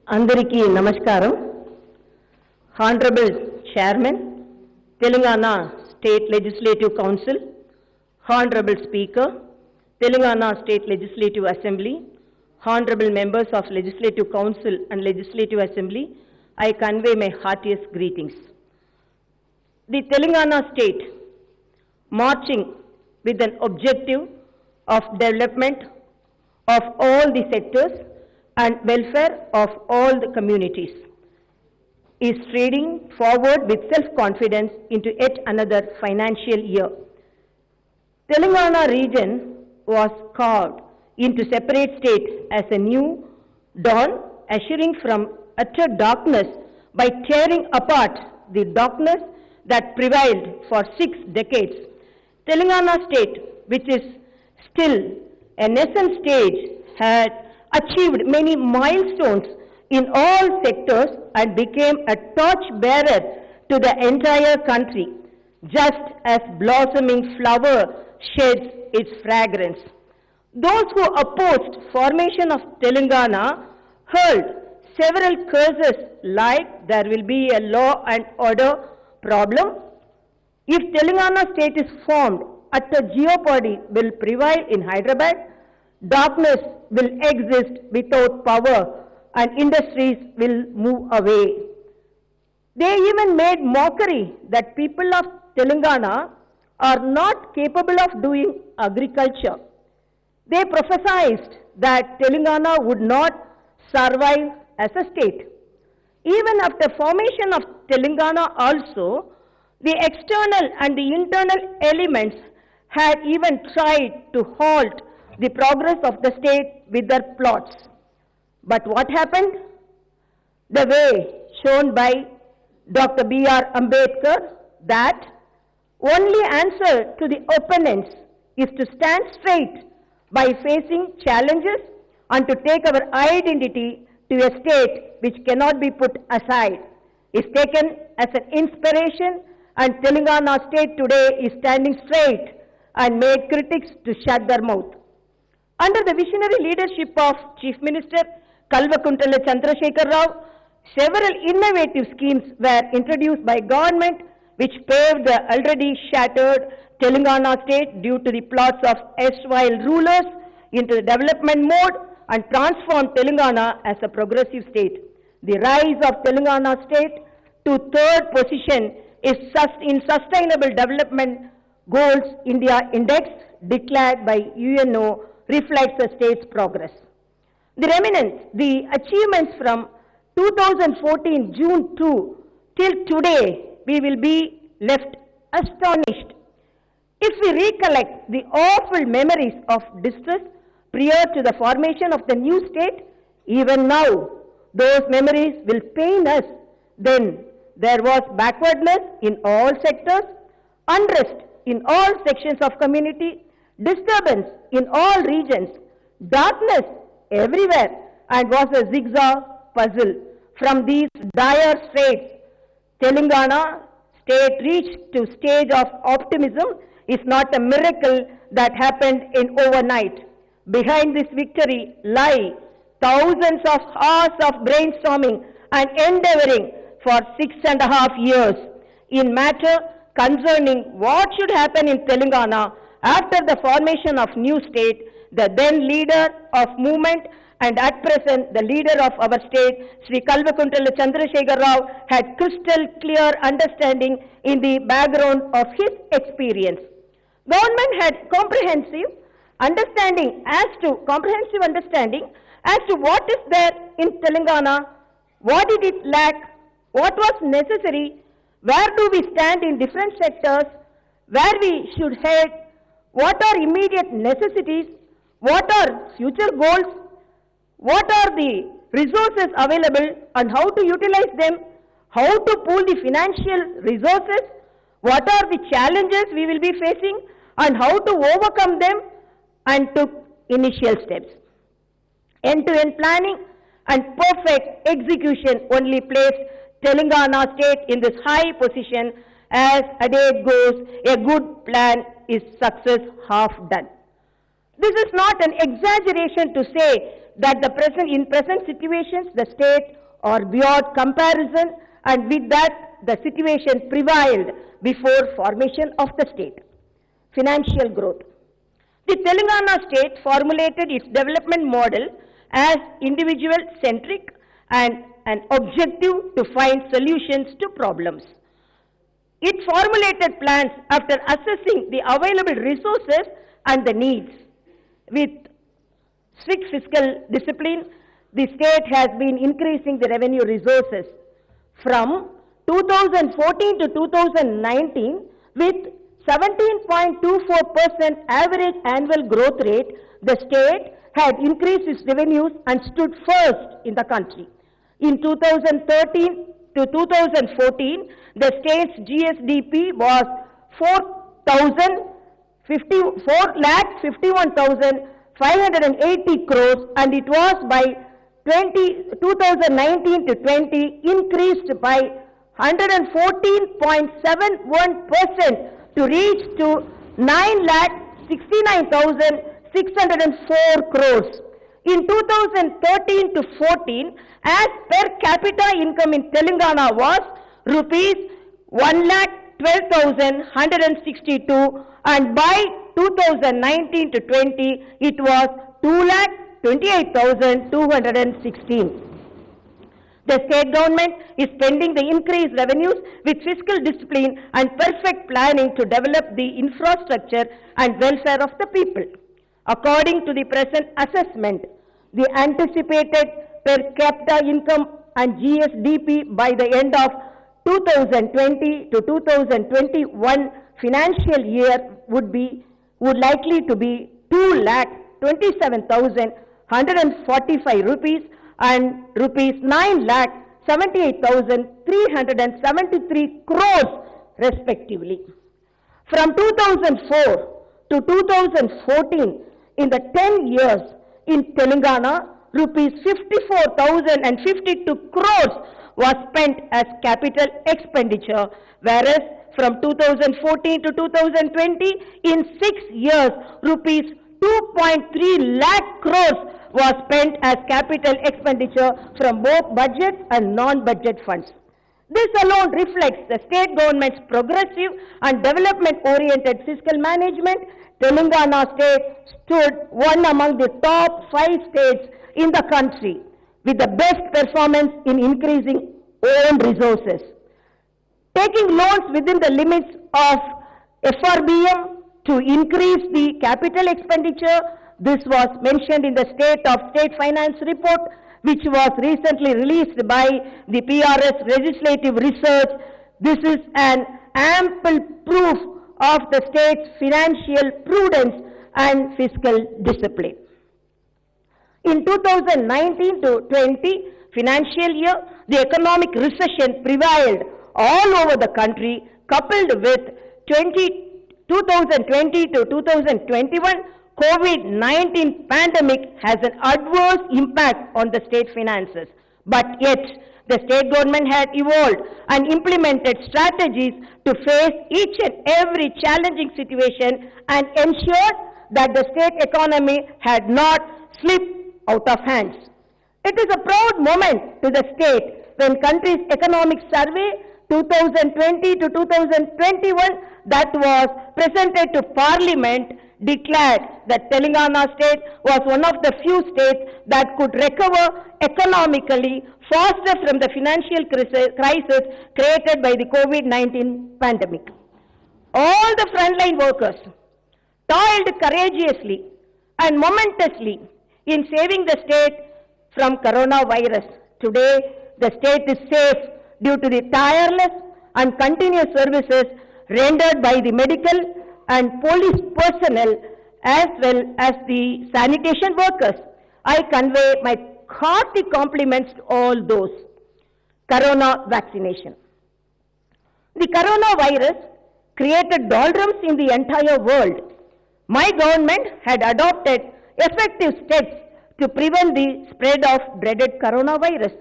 Andariki Namaskaram, Honorable Chairman, Telangana State Legislative Council, Honorable Speaker, Telangana State Legislative Assembly, Honorable Members of Legislative Council and Legislative Assembly, I convey my heartiest greetings. The Telangana State, marching with an objective of development of all the sectors and welfare of all the communities, is striding forward with self-confidence into yet another financial year. Telangana region was carved into separate state as a new dawn, assuring from utter darkness by tearing apart the darkness that prevailed for 6 decades. Telangana state, which is still a nascent stage, had achieved many milestones in all sectors and became a torch-bearer to the entire country, just as blossoming flower sheds its fragrance. Those who opposed formation of Telangana hurled several curses like there will be a law and order problem. If Telangana state is formed, utter jeopardy will prevail in Hyderabad, darkness will exist without power and industries will move away. They even made mockery that people of Telangana are not capable of doing agriculture. They prophesied that Telangana would not survive as a state. Even after formation of Telangana also, the external and the internal elements had even tried to halt the progress of the state with their plots. But what happened? The way shown by Dr. B.R. Ambedkar, that only answer to the opponents is to stand straight by facing challenges and to take our identity to a state which cannot be put aside, is taken as an inspiration, and Telangana state today is standing straight and made critics to shut their mouth. Under the visionary leadership of Chief Minister Kalvakuntala Chandrasekhar Rao, several innovative schemes were introduced by government which paved the already shattered Telangana state due to the plots of erstwhile rulers into the development mode and transformed Telangana as a progressive state. The rise of Telangana state to third position is in Sustainable Development Goals India Index declared by UNO reflects the state's progress. The remnants, the achievements from 2014 June 2 till today, we will be left astonished. If we recollect the awful memories of distress prior to the formation of the new state, even now, those memories will pain us. Then there was backwardness in all sectors, unrest in all sections of community, disturbance in all regions, darkness everywhere, and was a zigzag puzzle. From these dire straits, Telangana state reached to stage of optimism is not a miracle that happened in overnight. Behind this victory lie thousands of hours of brainstorming and endeavoring for 6.5 years in matter concerning what should happen in Telangana after the formation of new state. The then leader of movement and at present the leader of our state, Sri Kalvakuntala Chandrasekhar Rao, had crystal clear understanding in the background of his experience. Government had comprehensive understanding as to what is there in Telangana, what did it lack, what was necessary, where do we stand in different sectors, where we should head, what are immediate necessities, what are future goals, what are the resources available and how to utilize them, how to pool the financial resources, what are the challenges we will be facing and how to overcome them, and took initial steps. End-to-end planning and perfect execution only placed Telangana state in this high position. As adage goes, a good plan is success half done. This is not an exaggeration to say that in present situations, the state are beyond comparison, and with that, the situation prevailed before formation of the state. Financial growth. The Telangana state formulated its development model as individual-centric and an objective to find solutions to problems. It formulated plans after assessing the available resources and the needs. With strict fiscal discipline, the state has been increasing the revenue resources from 2014 to 2019 with 17.24% average annual growth rate. The state had increased its revenues and stood first in the country. In 2013 to 2014, the state's GSDP was 4,51,580 crores, and it was by 2019 to 20 increased by 114.71% to reach to 9,69,604 crores. In 2013 to 14, as per capita income in Telangana was rupees 1,12,162, and by 2019 to 20, it was 2,28,216. The state government is spending the increased revenues with fiscal discipline and perfect planning to develop the infrastructure and welfare of the people. According to the present assessment, the anticipated per capita income and GSDP by the end of 2020 to 2021 financial year would likely to be 2,27,145 rupees and rupees 9,78,373 crores respectively. From 2004 to 2014, in the 10 years in Telangana, rupees 54,052 crores was spent as capital expenditure, whereas from 2014 to 2020, in 6 years, rupees 2.3 lakh crores was spent as capital expenditure from both budget and non-budget funds. This alone reflects the state government's progressive and development-oriented fiscal management. Telangana state stood one among the top 5 states in the country with the best performance in increasing own resources. Taking loans within the limits of FRBM to increase the capital expenditure, this was mentioned in the State of State Finance report, which was recently released by the PRS Legislative Research. This is an ample proof of the state's financial prudence and fiscal discipline. In 2019 to 20 financial year, the economic recession prevailed all over the country, coupled with 2020 to 2021 COVID-19 pandemic has an adverse impact on the state finances. But yet, the state government had evolved and implemented strategies to face each and every challenging situation and ensured that the state economy had not slipped out of hands. It is a proud moment to the state when country's economic survey 2020 to 2021 that was presented to Parliament declared that Telangana state was one of the few states that could recover economically faster from the financial crisis created by the COVID-19 pandemic. All the frontline workers toiled courageously and momentously in saving the state from coronavirus. Today, the state is safe due to the tireless and continuous services rendered by the medical and police personnel as well as the sanitation workers. I convey my hearty compliments to all those. Corona vaccination. The coronavirus created doldrums in the entire world. My government had adopted effective steps to prevent the spread of dreaded coronavirus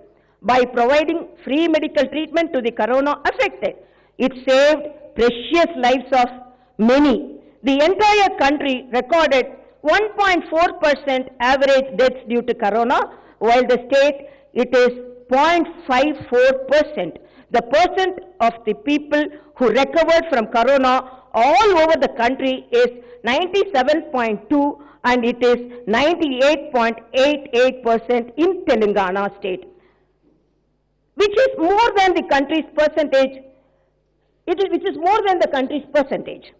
by providing free medical treatment to the corona affected. It saved precious lives of many. The entire country recorded 1.4% average deaths due to corona, while the state it is 0.54%. The percent of the people who recovered from corona all over the country is 97.2 and it is 98.88% in Telangana state, which is more than the country's percentage. Which is more than the country's percentage.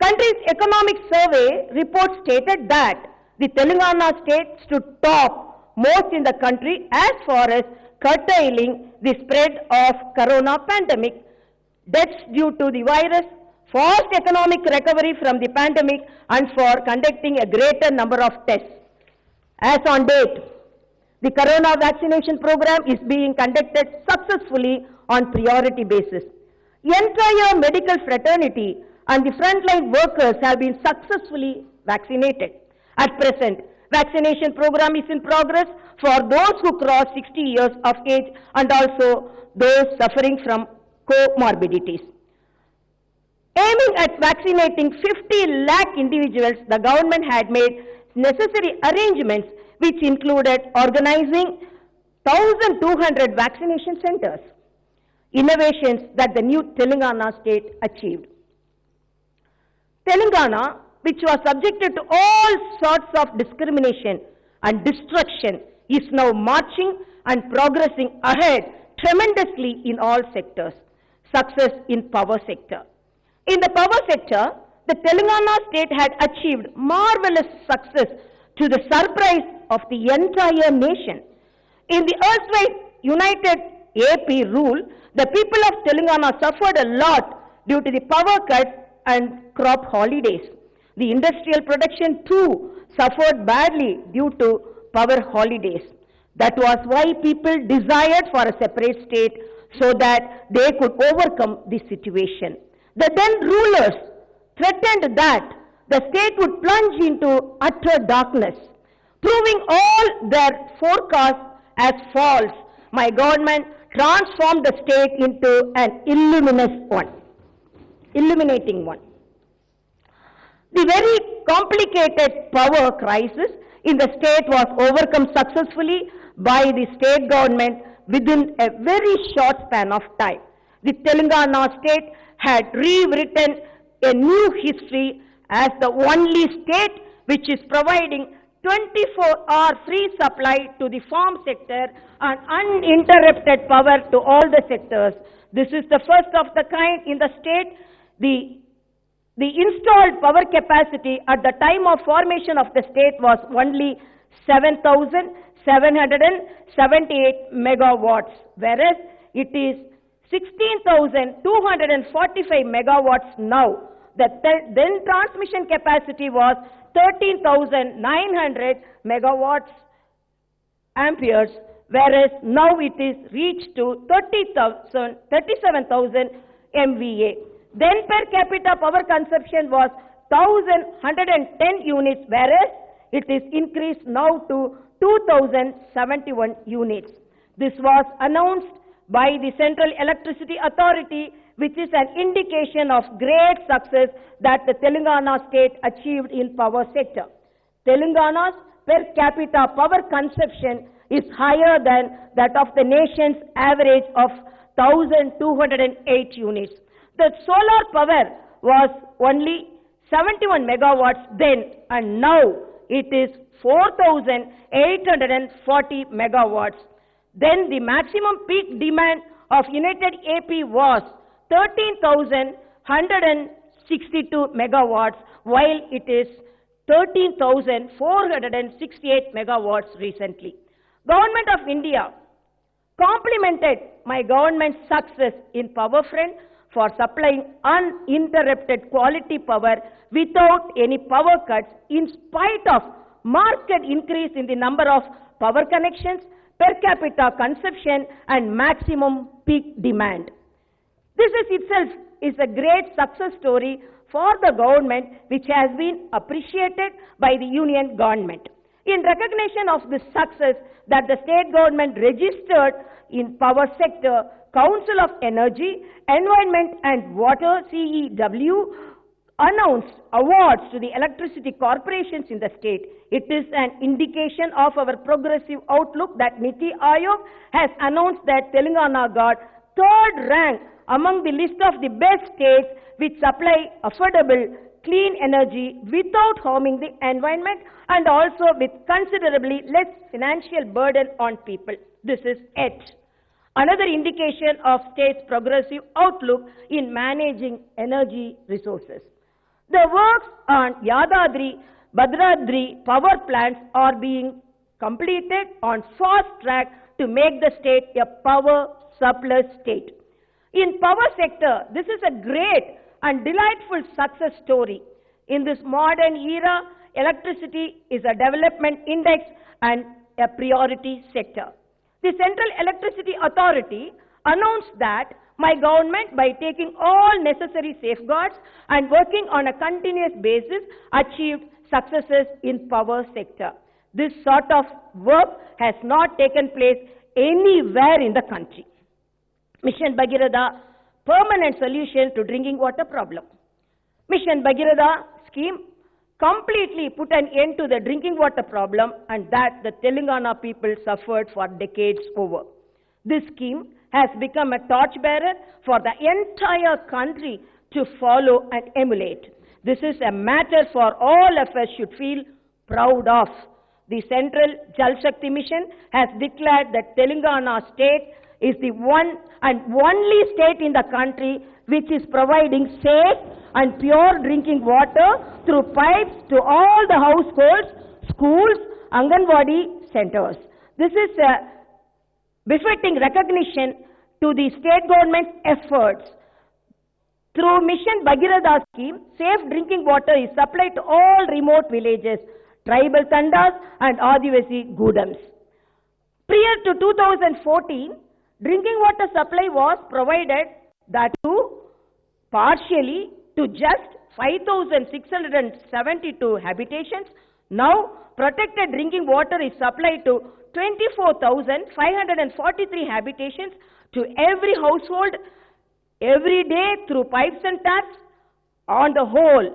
Country's economic survey report stated that the Telangana state stood top most in the country as far as curtailing the spread of corona pandemic, deaths due to the virus, fast economic recovery from the pandemic, and for conducting a greater number of tests. As on date, the corona vaccination program is being conducted successfully on priority basis. The entire medical fraternity and the frontline workers have been successfully vaccinated. At present, vaccination program is in progress for those who cross 60 years of age and also those suffering from comorbidities. Aiming at vaccinating 50 lakh individuals, the government had made necessary arrangements which included organizing 1,200 vaccination centers, innovations that the new Telangana state achieved. Telangana, which was subjected to all sorts of discrimination and destruction, is now marching and progressing ahead tremendously in all sectors. Success in power sector. In the power sector, the Telangana state had achieved marvelous success to the surprise of the entire nation. In the erstwhile united AP rule, the people of Telangana suffered a lot due to the power cuts and crop holidays. The industrial production too suffered badly due to power holidays. That was why people desired for a separate state so that they could overcome the situation. The then rulers threatened that the state would plunge into utter darkness. Proving all their forecasts as false, my government transformed the state into an illuminating one. The very complicated power crisis in the state was overcome successfully by the state government within a very short span of time. The Telangana state had rewritten a new history as the only state which is providing 24-hour free supply to the farm sector and uninterrupted power to all the sectors. This is the first of the kind in the state. The installed power capacity at the time of formation of the state was only 7,778 megawatts, whereas it is 16,245 megawatts now. The then transmission capacity was 13,900 megawatts amperes, whereas now it is reached to 37,000 MVA. Then per capita power consumption was 1,110 units, whereas it is increased now to 2,071 units. This was announced by the Central Electricity Authority, which is an indication of great success that the Telangana state achieved in power sector. Telangana's per capita power consumption is higher than that of the nation's average of 1,208 units. The solar power was only 71 megawatts then, and now it is 4,840 megawatts. Then the maximum peak demand of United AP was 13,162 megawatts, while it is 13,468 megawatts recently. Government of India complimented my government's success in power front for supplying uninterrupted quality power without any power cuts in spite of marked increase in the number of power connections, per capita consumption and maximum peak demand. This itself is a great success story for the government, which has been appreciated by the union government. In recognition of this success that the state government registered in power sector, Council of Energy, Environment and Water (CEW) announced awards to the electricity corporations in the state. It is an indication of our progressive outlook that Niti Aayog has announced that Telangana got third rank among the list of the best states which supply affordable, clean energy without harming the environment and also with considerably less financial burden on people. This is it. Another indication of state's progressive outlook in managing energy resources. The works on Yadadri, Bhadradri power plants are being completed on fast track to make the state a power surplus state. In power sector, this is a great and delightful success story. In this modern era, electricity is a development index and a priority sector. The Central Electricity Authority announced that my government, by taking all necessary safeguards and working on a continuous basis, achieved successes in power sector. This sort of work has not taken place anywhere in the country. Mission Bhagiratha, permanent solution to drinking water problem. Mission Bhagiratha scheme completely put an end to the drinking water problem and that the Telangana people suffered for decades over. This scheme has become a torchbearer for the entire country to follow and emulate. This is a matter for all of us should feel proud of. The Central Jal Shakti Mission has declared that Telangana state is the one and only state in the country which is providing safe and pure drinking water through pipes to all the households, schools, Anganwadi centers. This is a befitting recognition to the state government's efforts. Through Mission Bhagiratha scheme, safe drinking water is supplied to all remote villages, tribal tandas and Adivasi Gudams. Prior to 2014, drinking water supply was provided that too partially to just 5,672 habitations. Now, protected drinking water is supplied to 24,543 habitations to every household every day through pipes and taps. On the whole,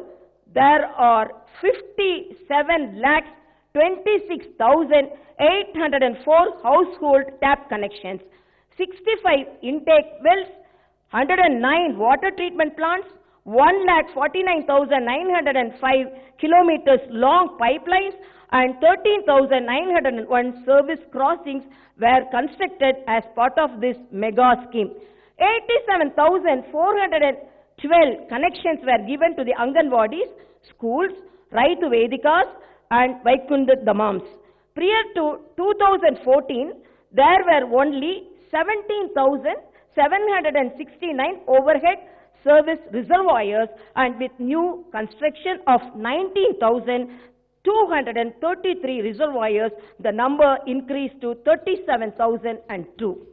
there are 57,26,804 household tap connections, 65 intake wells, 109 water treatment plants, 1,49,905 kilometers long pipelines and 13,901 service crossings were constructed as part of this mega scheme. 87,412 connections were given to the Anganwadis, schools, Raitu Vedikas and Vaikunda Dhamams. Prior to 2014, there were only 17,769 overhead service reservoirs, and with new construction of 19,233 reservoirs, the number increased to 37,002.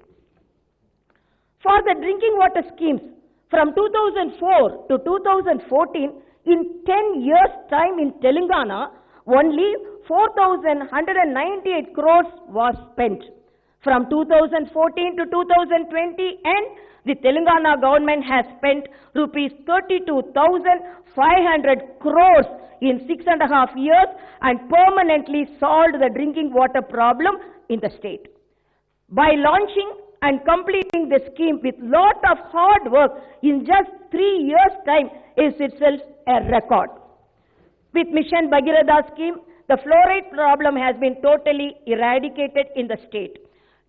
For the drinking water schemes from 2004 to 2014, in 10 years' time in Telangana, only 4,198 crores was spent. From 2014 to 2020, and the Telangana government has spent rupees 32,500 crores in 6.5 years and permanently solved the drinking water problem in the state. By launching and completing the scheme with lot of hard work in just 3 years' time is itself a record. With Mission Bhagiratha scheme, the fluoride problem has been totally eradicated in the state.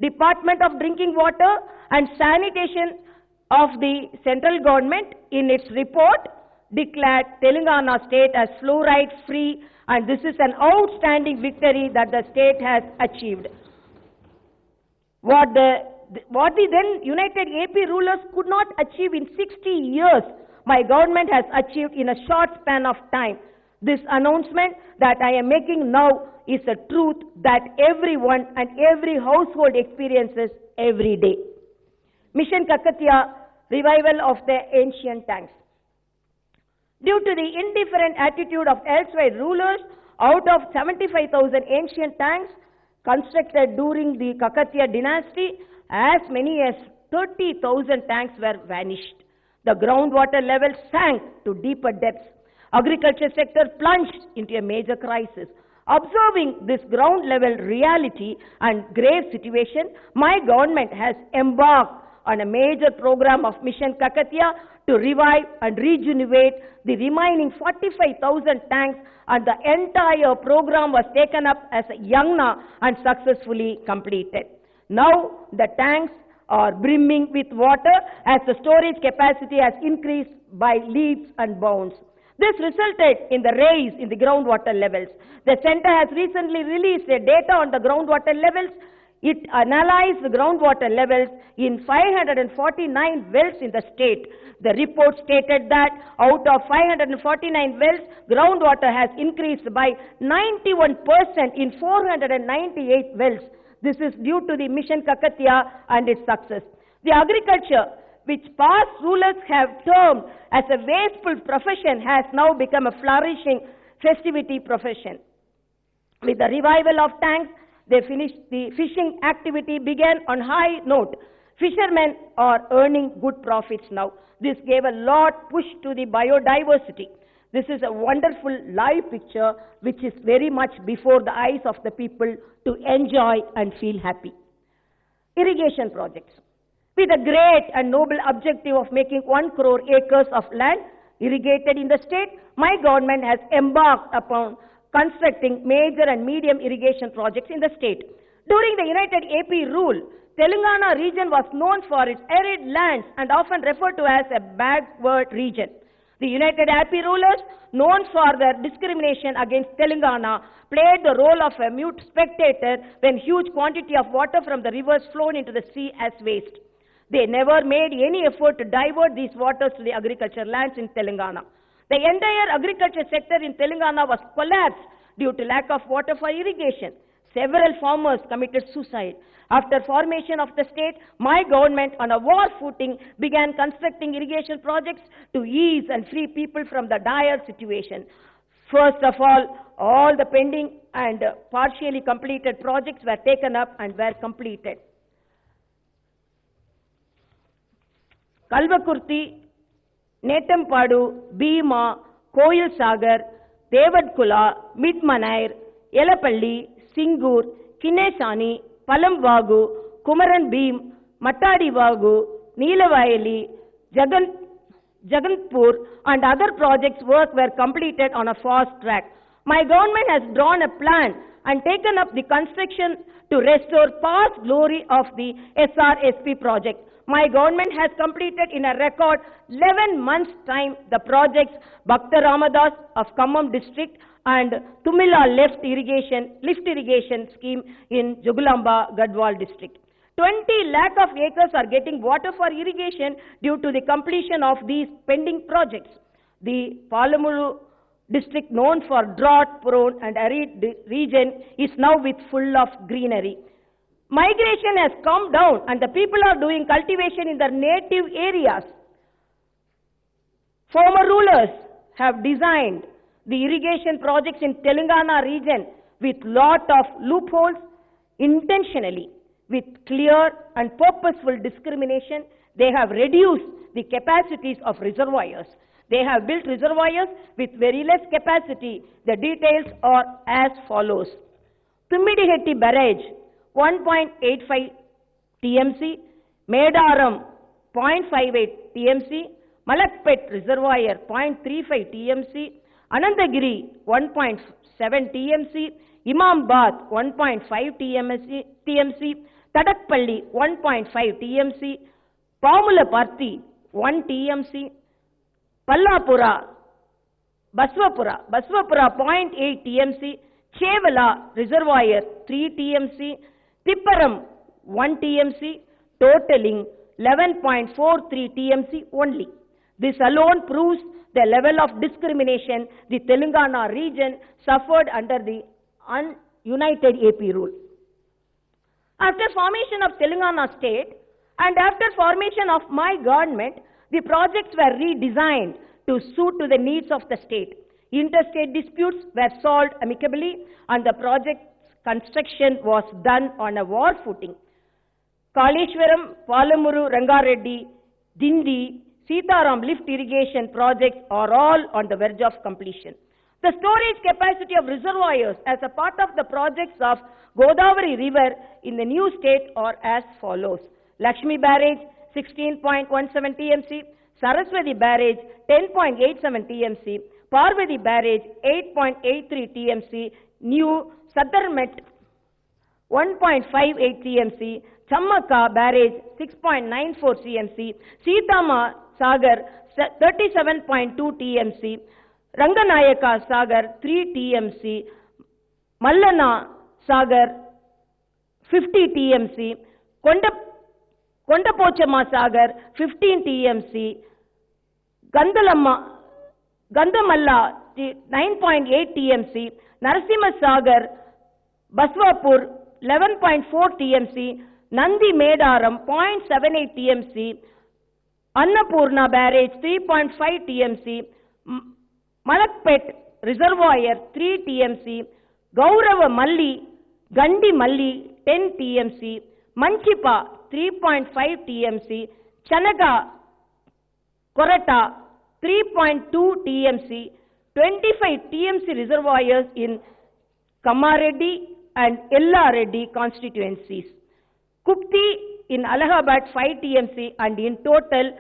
Department of Drinking Water and Sanitation of the central government in its report declared Telangana state as fluoride free, and this is an outstanding victory that the state has achieved. What the then United AP rulers could not achieve in 60 years, my government has achieved in a short span of time. This announcement that I am making now is a truth that everyone and every household experiences every day. Mission Kakatiya, revival of the ancient tanks. Due to the indifferent attitude of elsewhere rulers, out of 75,000 ancient tanks constructed during the Kakatiya dynasty, as many as 30,000 tanks were vanished. The groundwater level sank to deeper depths. agriculture sector plunged into a major crisis. Observing this ground level reality and grave situation, my government has embarked on a major program of Mission Kakatiya to revive and rejuvenate the remaining 45,000 tanks, and the entire program was taken up as a yagna and successfully completed. Now the tanks are brimming with water as the storage capacity has increased by leaps and bounds. This resulted in the rise in the groundwater levels. The center has recently released a data on the groundwater levels. It analyzed the groundwater levels in 549 wells in the state. The report stated that out of 549 wells, groundwater has increased by 91% in 498 wells. This is due to the Mission Kakatiya and its success. The agriculture, which past rulers have termed as a wasteful profession, has now become a flourishing festivity profession. With the revival of tanks, the fishing activity began on high note. Fishermen are earning good profits now. This gave a lot push to the biodiversity. This is a wonderful live picture which is very much before the eyes of the people to enjoy and feel happy. Irrigation projects. With a great and noble objective of making 1 crore acres of land irrigated in the state, my government has embarked upon constructing major and medium irrigation projects in the state. During the United AP rule, Telangana region was known for its arid lands and often referred to as a backward region. The United AP rulers, known for their discrimination against Telangana, played the role of a mute spectator when huge quantity of water from the rivers flowed into the sea as waste. They never made any effort to divert these waters to the agriculture lands in Telangana. The entire agriculture sector in Telangana was collapsed due to lack of water for irrigation. Several farmers committed suicide. After formation of the state, my government on a war footing began constructing irrigation projects to ease and free people from the dire situation. First of all the pending and partially completed projects were taken up and were completed. Kalvakurti, Netampadu, Bhima, Koyil Sagar, Devadkula, Midmanair, Yelapalli, Singur, Kinesani, Palamvagu, Kumaran Beam, Matadi Vagu, Neelavayali, Jaganpur and other projects work were completed on a fast track. My government has drawn a plan and taken up the construction to restore past glory of the SRSP project. My government has completed in a record 11 months' time the projects Bhakta Ramadas of Khammam district and Tumila lift irrigation scheme in Jogulamba, Gadwal district. 20 lakh of acres are getting water for irrigation due to the completion of these pending projects. The Palamuru district, known for drought-prone and arid region, is now with full of greenery. Migration has come down and the people are doing cultivation in their native areas. Former rulers have designed the irrigation projects in Telangana region with lot of loopholes intentionally. With clear and purposeful discrimination, they have reduced the capacities of reservoirs. They have built reservoirs with very less capacity. The details are as follows. Tummidihetti Barrage, 1.85 TMC, Medaram, 0.58 TMC, Malakpet Reservoir, 0.35 TMC, Anandagiri, 1.7 TMC, Imambad, 1.5 TMC, Tadakpalli, 1.5 TMC, Pamulaparthi, 1 TMC, Pallapura, Baswapura, 0.8 TMC, Chevala Reservoir, 3 TMC, Tipparam, 1 TMC, totaling 11.43 TMC only. This alone proves the level of discrimination the Telangana region suffered under the United AP rule. After formation of Telangana state and after formation of my government, the projects were redesigned to suit to the needs of the state. Interstate disputes were solved amicably and the project's construction was done on a war footing. Kaleshwaram, Palamuru, Rangareddy, Dindi, Sitaram lift irrigation projects are all on the verge of completion. The storage capacity of reservoirs as a part of the projects of Godavari River in the new state are as follows. Lakshmi Barrage 16.17 TMC, Saraswati Barrage 10.87 TMC, Parvati Barrage 8.83 TMC, New Sadarmet 1.58 TMC, Chammaka Barrage 6.94 TMC, Sitama Sagar 37.2 TMC, Ranganayaka Sagar 3 TMC, Mallana Sagar 50 TMC, Kondapochama Sagar 15 TMC, Gandamalla 9.8 TMC, Narasimha Sagar Baswapur 11.4 TMC, Nandi Medaram 0.78 TMC, Annapurna Barrage 3.5 TMC, Malakpet Reservoir 3 TMC, Gaurava Malli, Gandi Malli 10 TMC, Manchipa 3.5 TMC, Chanaga Korata 3.2 TMC, 25 TMC reservoirs in Kamareddy and Yellareddy constituencies. Kupti in Allahabad 5 TMC and in total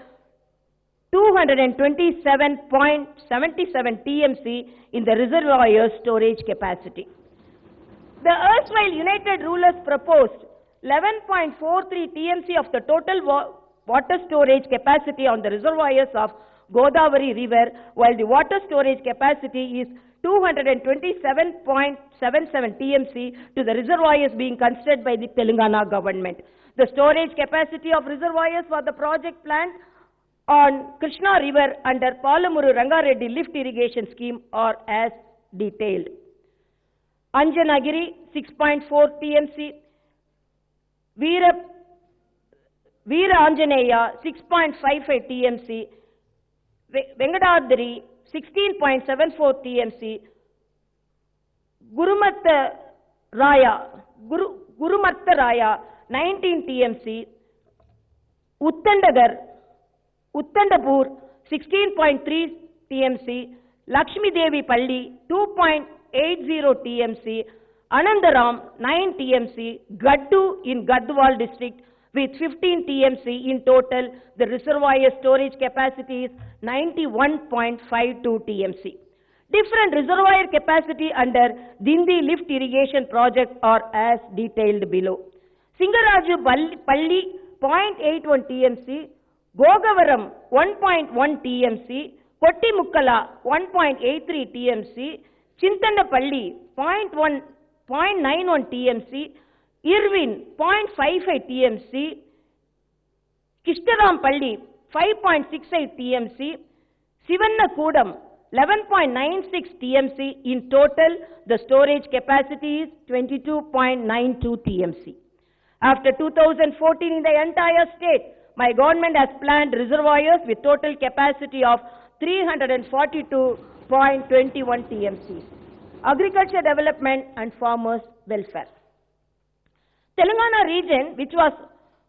227.77 TMC in the reservoir storage capacity. The erstwhile United Rulers proposed 11.43 TMC of the total water storage capacity on the reservoirs of Godavari River, while the water storage capacity is 227.77 TMC to the reservoirs being considered by the Telangana government. The storage capacity of reservoirs for the project planned on Krishna River under Palamuru Rangareddy lift irrigation scheme are as detailed. Anjanagiri 6.4 TMC, Veera Anjaneya 6.55 TMC, Vengadadri 16.74 TMC, Gurumatta Raya 19 TMC, Uttandapur 16.3 TMC, Lakshmi Devi Palli 2.80 TMC, Anandaram 9 TMC, Gaddu in Gadwal district with 15 TMC in total. The reservoir storage capacity is 91.52 TMC. Different reservoir capacity under Dindi lift irrigation project are as detailed below. Singaraju Palli 0.81 TMC, Gogavaram 1.1 TMC, Kottimukkala 1.83 TMC, Chintandapalli 0.91 TMC, Irvin 0.55 TMC, Kishtarampalli 5.68 TMC, Sivannakudam 11.96 TMC. In total, the storage capacity is 22.92 TMC. After 2014 in the entire state, my government has planned reservoirs with total capacity of 342.21 TMC. Agriculture development and farmers' welfare. Telangana region, which was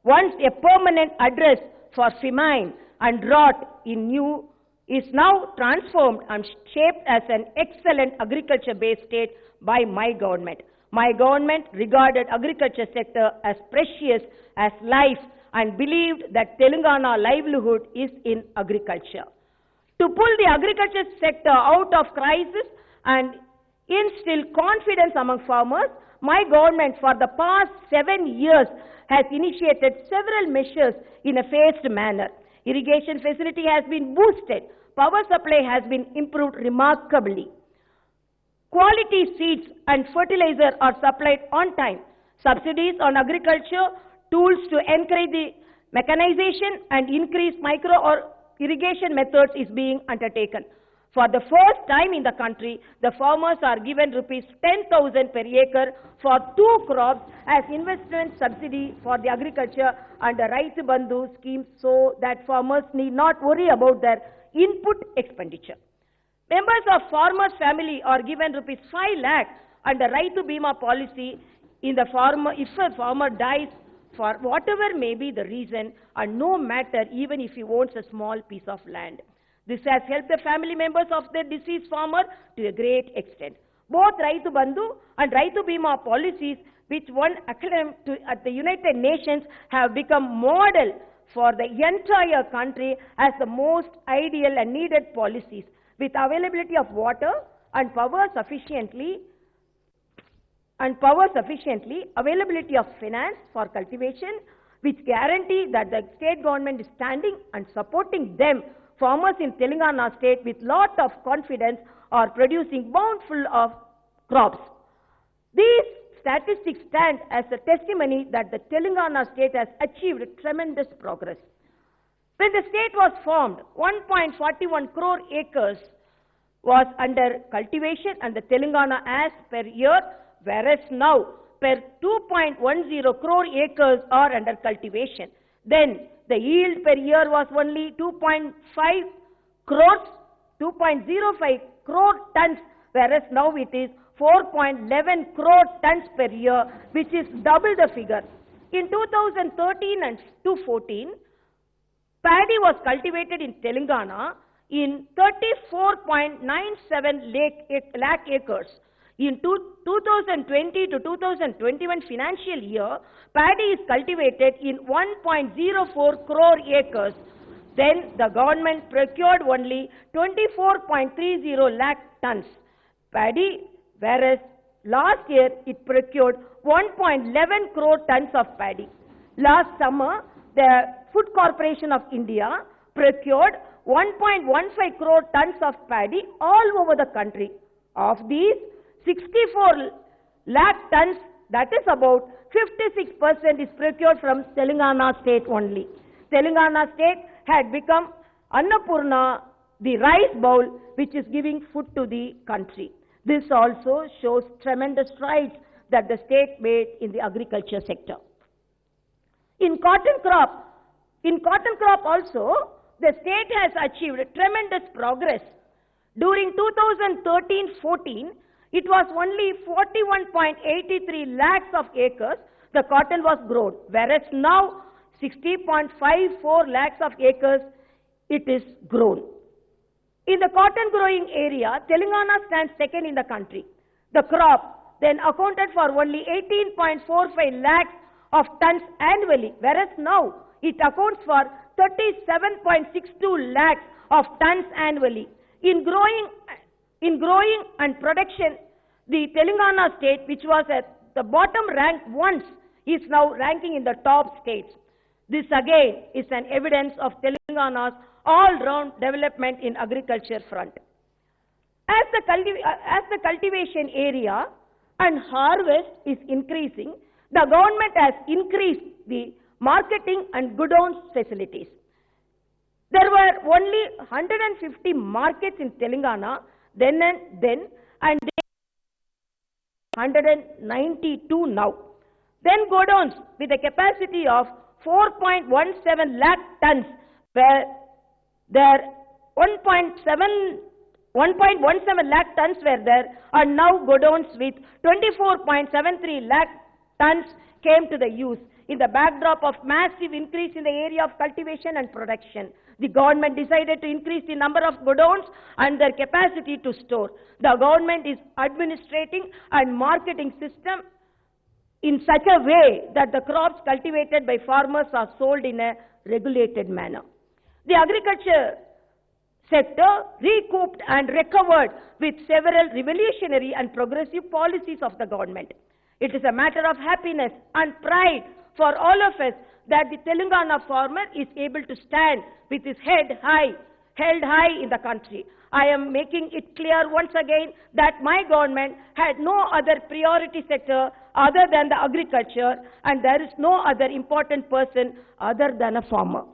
once a permanent address for famine and drought is now transformed and shaped as an excellent agriculture-based state by my government. My government regarded agriculture sector as precious as life and believed that Telangana livelihood is in agriculture. To pull the agriculture sector out of crisis and instill confidence among farmers, my government for the past 7 years has initiated several measures in a phased manner. Irrigation facility has been boosted. Power supply has been improved remarkably. Quality seeds and fertilizer are supplied on time. Subsidies on agriculture, tools to encourage the mechanization and increase micro or irrigation methods is being undertaken. For the first time in the country, the farmers are given rupees 10,000 per acre for 2 crops as investment subsidy for the agriculture under Raitu Bandhu scheme, so that farmers need not worry about their input expenditure. Members of farmers' family are given rupees 5 lakh under Raitu Bima policy if a farmer dies for whatever may be the reason, and no matter even if he owns a small piece of land. This has helped the family members of the deceased farmer to a great extent. Both Raitu Bandhu and Raitu Bima policies, which won acclaim at the United Nations, have become model for the entire country as the most ideal and needed policies, with availability of water and power sufficiently, availability of finance for cultivation, which guarantee that the state government is standing and supporting them. Farmers in Telangana state with lot of confidence are producing bountiful of crops. These statistics stand as a testimony that the Telangana state has achieved tremendous progress. When the state was formed, 1.41 crore acres was under cultivation and the Telangana as per year, whereas now per 2.10 crore acres are under cultivation. Then the yield per year was only 2.05 crore tons, whereas now it is 4.11 crore tons per year, which is double the figure. In 2013 and 2014, paddy was cultivated in Telangana in 34.97 lakh acres. In 2020 to 2021 financial year, paddy is cultivated in 1.04 crore acres. Then the government procured only 24.30 lakh tons paddy, whereas last year it procured 1.11 crore tons of paddy. Last summer, the Food Corporation of India procured 1.15 crore tons of paddy all over the country. Of these, 64 lakh tons, that is about 56%, is procured from Telangana state only. Telangana state had become Annapurna, the rice bowl, which is giving food to the country. This also shows tremendous strides that the state made in the agriculture sector. In cotton crop also, the state has achieved tremendous progress. During 2013-14, it was only 41.83 lakhs of acres the cotton was grown, whereas now 60.54 lakhs of acres it is grown. In the cotton growing area, Telangana stands second in the country. The crop then accounted for only 18.45 lakhs of tons annually, whereas now it accounts for 37.62 lakhs of tons annually. In growing and production, the Telangana state, which was at the bottom rank once, is now ranking in the top states. This again is an evidence of Telangana's all-round development in agriculture front. As the cultivation area and harvest is increasing, the government has increased the marketing and godowns facilities. There were only 150 markets in Telangana then and 192 now. Then godowns with a capacity of 4.17 lakh tons, where there 1.17 lakh tons were there, and now godowns with 24.73 lakh tons came to the use. In the backdrop of massive increase in the area of cultivation and production, the government decided to increase the number of godowns and their capacity to store. The government is administrating and marketing system in such a way that the crops cultivated by farmers are sold in a regulated manner. The agriculture sector recouped and recovered with several revolutionary and progressive policies of the government. It is a matter of happiness and pride for all of us that the Telangana farmer is able to stand with his head held high in the country. I am making it clear once again that my government had no other priority sector other than the agriculture, and there is no other important person other than a farmer.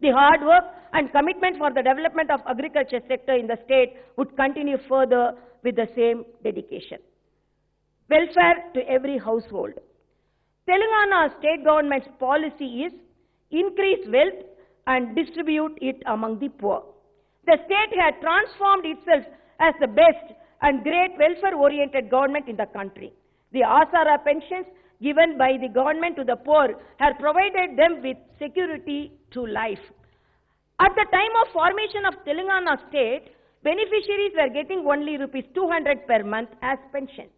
The hard work and commitment for the development of agriculture sector in the state would continue further with the same dedication. Welfare to every household. Telangana state government's policy is increase wealth and distribute it among the poor. The state had transformed itself as the best and great welfare-oriented government in the country. The Asara pensions, given by the government to the poor have provided them with security to life. At the time of formation of Telangana state, beneficiaries were getting only rupees 200 per month as pension,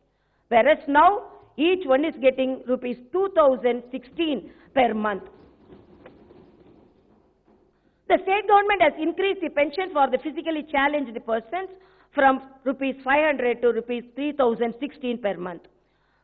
whereas now each one is getting rupees 2016 per month. The state government has increased the pension for the physically challenged persons from rupees 500 to rupees 3016 per month.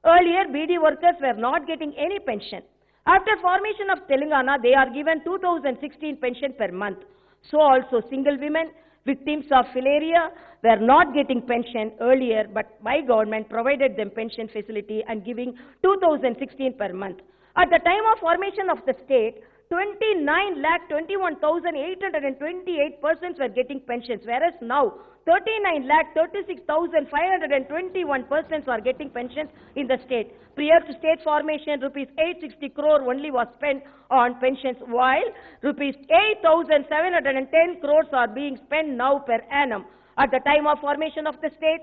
Earlier, BD workers were not getting any pension. After formation of Telangana, they are given 2016 pension per month. So also single women, victims of filaria were not getting pension earlier, but my government provided them pension facility and giving 2016 per month. At the time of formation of the state, 29,21,828 persons were getting pensions, whereas now 39,36,521 persons are getting pensions in the state. Prior to state formation, rupees 860 crore only was spent on pensions, while rupees 8,710 crores are being spent now per annum. At the time of formation of the state,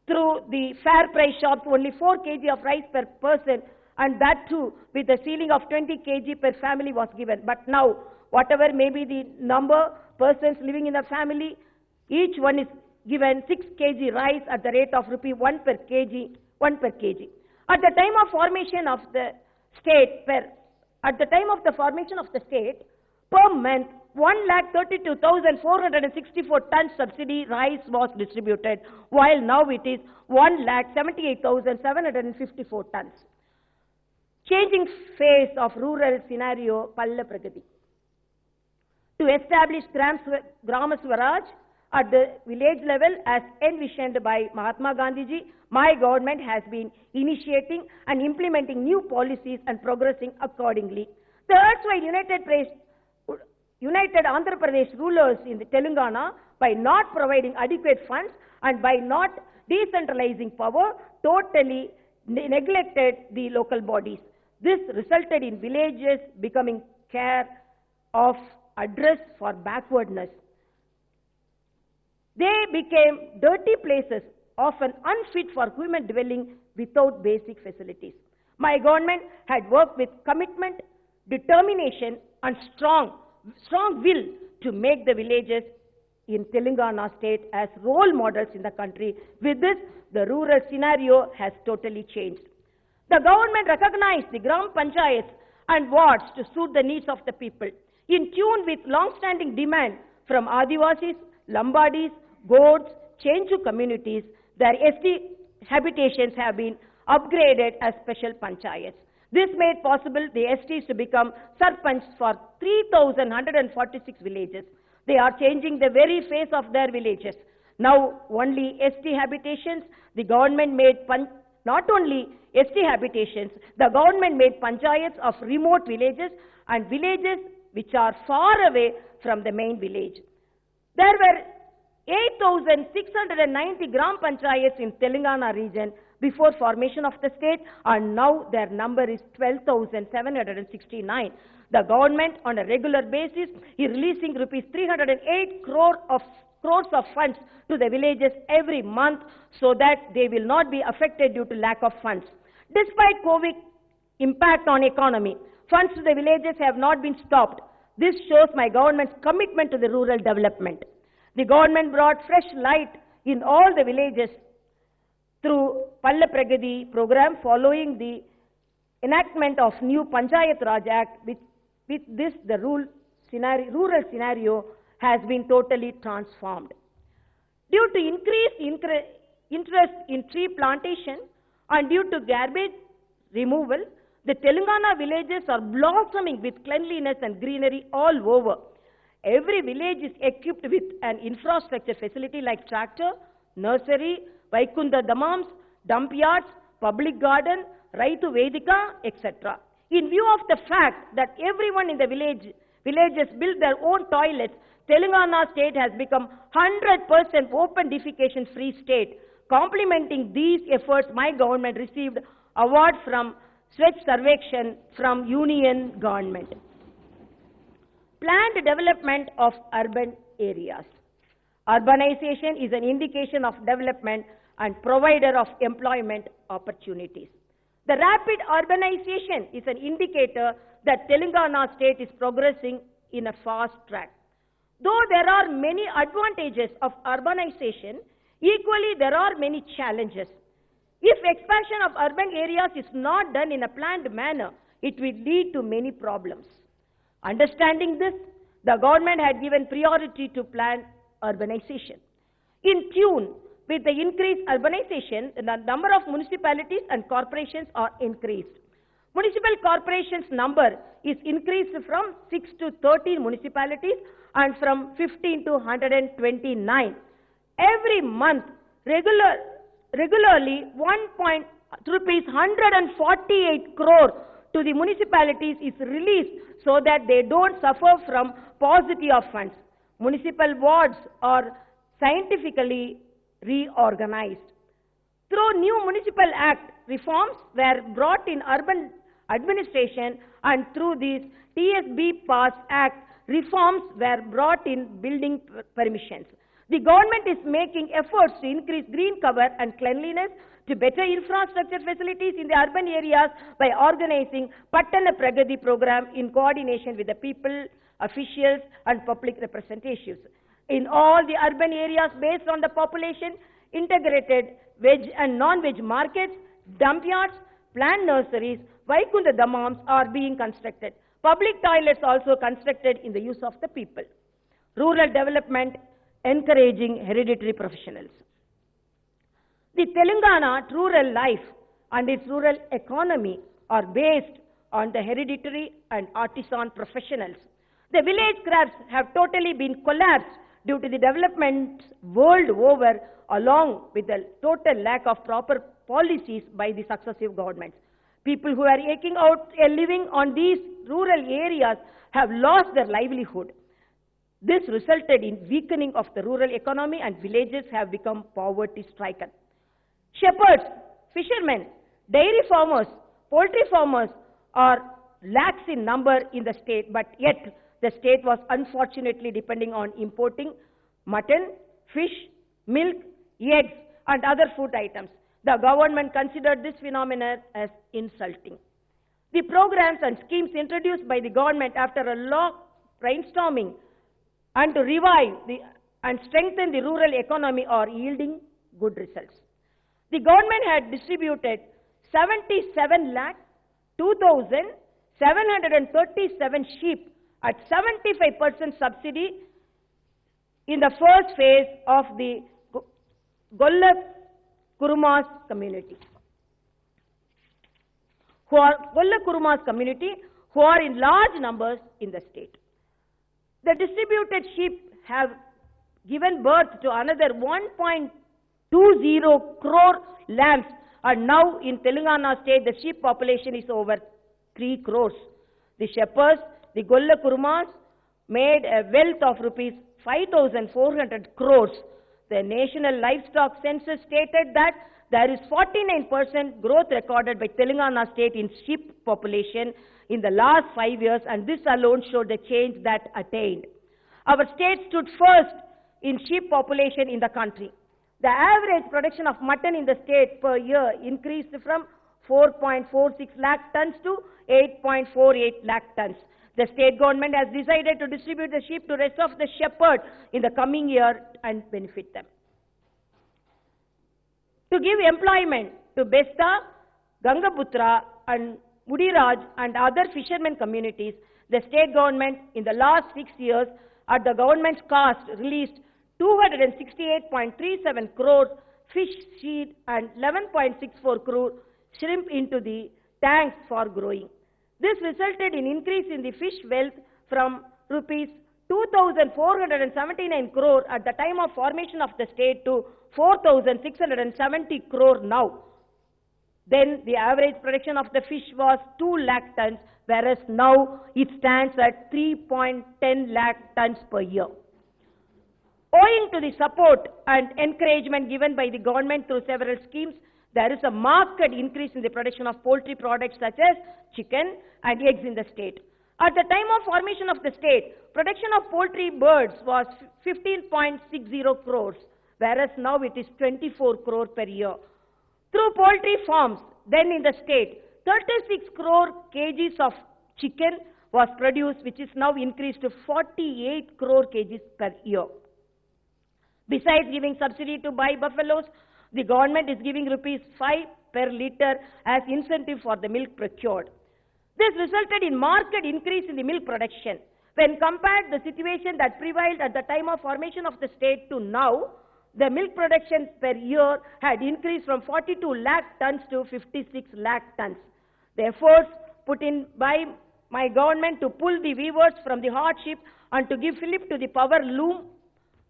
through the fair price shops, only 4 kg of rice per person, and that too with a ceiling of 20 kg per family was given. But now, whatever may be the number persons living in a family, each one is given 6 kg rice at the rate of rupee 1 per kg. At the time of formation of the state, per month, 1,32,464 tons subsidy rice was distributed, while now it is 1,78,754 tons. Changing phase of rural scenario, Palla Pragati. To establish Grama Swaraj at the village level as envisioned by Mahatma Gandhiji, my government has been initiating and implementing new policies and progressing accordingly. The erstwhile United Andhra Pradesh rulers in the Telangana, by not providing adequate funds and by not decentralizing power, totally neglected the local bodies. This resulted in villages becoming care of address for backwardness. They became dirty places, often unfit for human dwelling without basic facilities. My government had worked with commitment, determination and strong will to make the villages in Telangana state as role models in the country. With this, the rural scenario has totally changed. The government recognized the Gram Panchayats and wards to suit the needs of the people. In tune with long-standing demand from Adivasis, Lambadis, Gods, Chenchu communities, their ST habitations have been upgraded as special panchayats. This made possible the STs to become sarpanch for 3,146 villages. They are changing the very face of their villages. Now only ST habitations, the government made not only ST habitations, the government made panchayats of remote villages and villages which are far away from the main village. There were 8,690 Gram Panchayats in Telangana region before formation of the state, and now their number is 12,769. The government on a regular basis is releasing rupees 308 crores of funds to the villages every month so that they will not be affected due to lack of funds. Despite COVID impact on economy, funds to the villages have not been stopped. This shows my government's commitment to the rural development. The government brought fresh light in all the villages through Palla Pragati program following the enactment of new Panchayat Raj Act. With this, the rural scenario has been totally transformed. Due to increased interest in tree plantation and due to garbage removal, the Telangana villages are blossoming with cleanliness and greenery all over. Every village is equipped with an infrastructure facility like tractor, nursery, Vaikunda Damams, dump yards, public garden, Raitu Vedika, etc. In view of the fact that everyone in the villages build their own toilets, Telangana state has become 100% open defecation free state. Complementing these efforts, my government received award from Swachh Sarvekshan from Union government. Planned development of urban areas. Urbanization is an indication of development and provider of employment opportunities. The rapid urbanization is an indicator that Telangana state is progressing in a fast track. Though there are many advantages of urbanization, equally there are many challenges. If expansion of urban areas is not done in a planned manner, it will lead to many problems. Understanding this, the government had given priority to planned urbanization. In tune with the increased urbanization, the number of municipalities and corporations are increased. Municipal corporations number is increased from 6 to 13 municipalities and from 15 to 129. Every month, regularly rupees 148 crore to the municipalities is released so that they don't suffer from paucity of funds. Municipal wards are scientifically reorganized. Through new municipal act, reforms were brought in urban administration, and through this TSB Pass Act, reforms were brought in building permissions. The government is making efforts to increase green cover and cleanliness, to better infrastructure facilities in the urban areas by organizing Pattana Pragati program in coordination with the people, officials and public representatives. In all the urban areas based on the population, integrated veg and non-veg markets, dump yards, planned nurseries, Vaikunta Dhammams are being constructed. Public toilets also constructed in the use of the people. Rural development, encouraging hereditary professionals. The Telangana rural life and its rural economy are based on the hereditary and artisan professionals. The village crafts have totally been collapsed due to the development world over, along with the total lack of proper policies by the successive governments. People who are eking out a living on these rural areas have lost their livelihood. This resulted in weakening of the rural economy, and villages have become poverty-stricken. Shepherds, fishermen, dairy farmers, poultry farmers are lakhs in number in the state, but yet the state was unfortunately depending on importing mutton, fish, milk, eggs and other food items. The government considered this phenomenon as insulting. The programs and schemes introduced by the government after a long brainstorming and to revive and strengthen the rural economy are yielding good results. The government had distributed 77,02,737 sheep at 75% subsidy in the first phase of the Golla Kurumas community. Golla Kurumas community who are in large numbers in the state. The distributed sheep have given birth to another 1.20 crore lambs, and now in Telangana state the sheep population is over 3 crores. The shepherds, the Golla Kurumas, made a wealth of rupees 5,400 crores. The National Livestock Census stated that there is 49% growth recorded by Telangana state in sheep population in the last 5 years, and this alone showed the change that attained. Our state stood first in sheep population in the country. The average production of mutton in the state per year increased from 4.46 lakh tons to 8.48 lakh tons. The state government has decided to distribute the sheep to rest of the shepherds in the coming year and benefit them. To give employment to Besta, Gangaputra and Mudiraj and other fishermen communities, the state government in the last 6 years at the government's cost released 268.37 crore fish seed and 11.64 crore shrimp into the tanks for growing. This resulted in increase in the fish wealth from rupees 2,479 crore at the time of formation of the state to 4,670 crore now. Then the average production of the fish was 2 lakh tons, whereas now it stands at 3.10 lakh tons per year. Owing to the support and encouragement given by the government through several schemes, there is a marked increase in the production of poultry products such as chicken and eggs in the state. At the time of formation of the state, production of poultry birds was 15.60 crores, whereas now it is 24 crore per year. Through poultry farms, then in the state, 36 crore kgs of chicken was produced, which is now increased to 48 crore kgs per year. Besides giving subsidy to buy buffaloes, the government is giving rupees 5 per litre as incentive for the milk procured. This resulted in marked increase in the milk production. When compared the situation that prevailed at the time of formation of the state to now, the milk production per year had increased from 42 lakh tons to 56 lakh tons. The efforts put in by my government to pull the weavers from the hardship and to give fillip to the power loom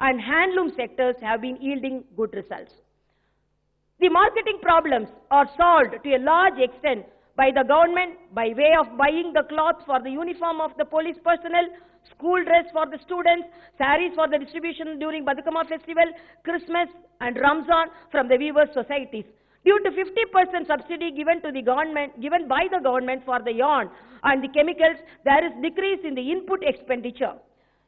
and handloom sectors have been yielding good results. The marketing problems are solved to a large extent by the government by way of buying the cloth for the uniform of the police personnel, school dress for the students, saris for the distribution during Badukama festival, Christmas and Ramzan from the weavers' societies. Due to 50% subsidy given by the government for the yarn and the chemicals, there is decrease in the input expenditure.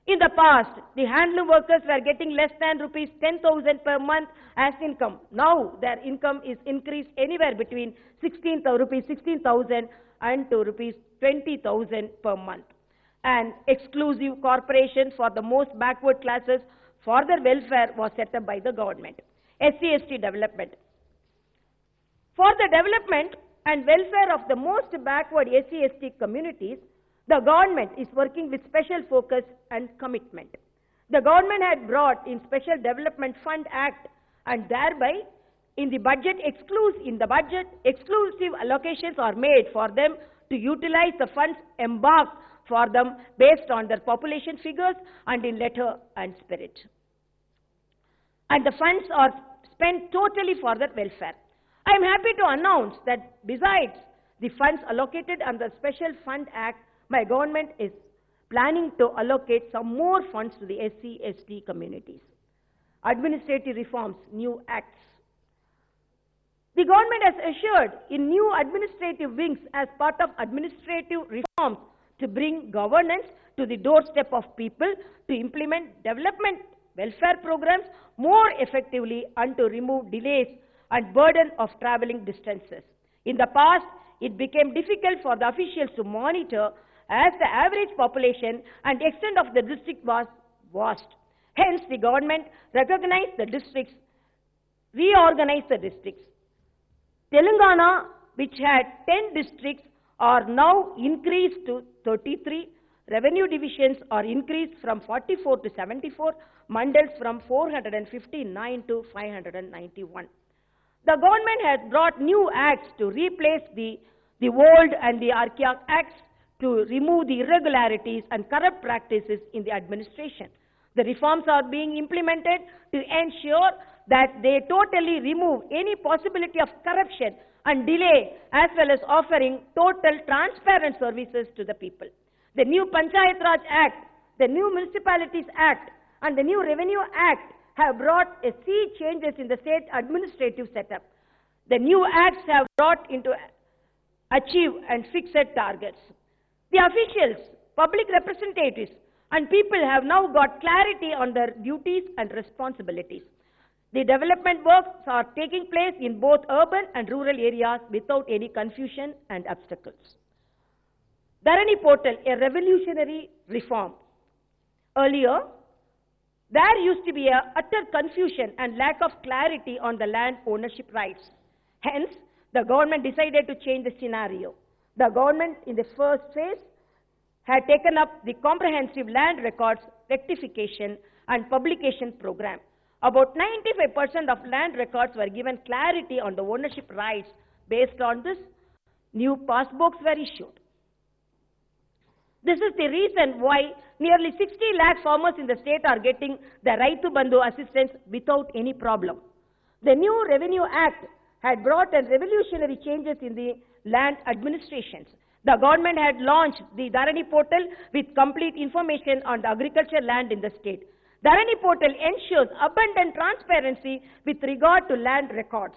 In the past, the handloom workers were getting less than rupees 10,000 per month as income. Now, their income is increased anywhere between rupees 16,000 and to rupees 20,000 per month. An exclusive corporation for the most backward classes for their welfare was set up by the government. SC/ST development. For the development and welfare of the most backward SC/ST communities, the government is working with special focus and commitment. The government had brought in Special Development Fund Act and thereby in the budget exclusive allocations are made for them to utilize the funds embarked for them based on their population figures and in letter and spirit. And the funds are spent totally for their welfare. I am happy to announce that besides the funds allocated under the Special Fund Act, my government is planning to allocate some more funds to the SC/ST communities. Administrative reforms, new acts. The government has assured in new administrative wings as part of administrative reforms to bring governance to the doorstep of people, to implement development welfare programs more effectively and to remove delays and burden of traveling distances. In the past, it became difficult for the officials to monitor as the average population and extent of the district was vast. Hence, the government recognized the districts, reorganized the districts. Telangana, which had 10 districts, are now increased to 33. Revenue divisions are increased from 44 to 74, mandals from 459 to 591. The government has brought new acts to replace the old and the archaic acts to remove the irregularities and corrupt practices in the administration. The reforms are being implemented to ensure that they totally remove any possibility of corruption and delay, as well as offering total transparent services to the people. The new Panchayat Raj Act, the new Municipalities Act, and the new Revenue Act have brought a sea changes in the state administrative setup. The new acts have brought into achieve and fixed targets. The officials, public representatives, and people have now got clarity on their duties and responsibilities. The development works are taking place in both urban and rural areas without any confusion and obstacles. Dharani Portal, a revolutionary reform. Earlier, there used to be a utter confusion and lack of clarity on the land ownership rights. Hence, the government decided to change the scenario. The government in the first phase had taken up the comprehensive land records rectification and publication program. About 95% of land records were given clarity on the ownership rights. Based on this, new passbooks were issued. This is the reason why nearly 60 lakh farmers in the state are getting the Raitu Bandhu assistance without any problem. The new Revenue Act had brought in revolutionary changes in the land administrations. The government had launched the Dharani Portal with complete information on the agriculture land in the state. Dharani Portal ensures abundant transparency with regard to land records.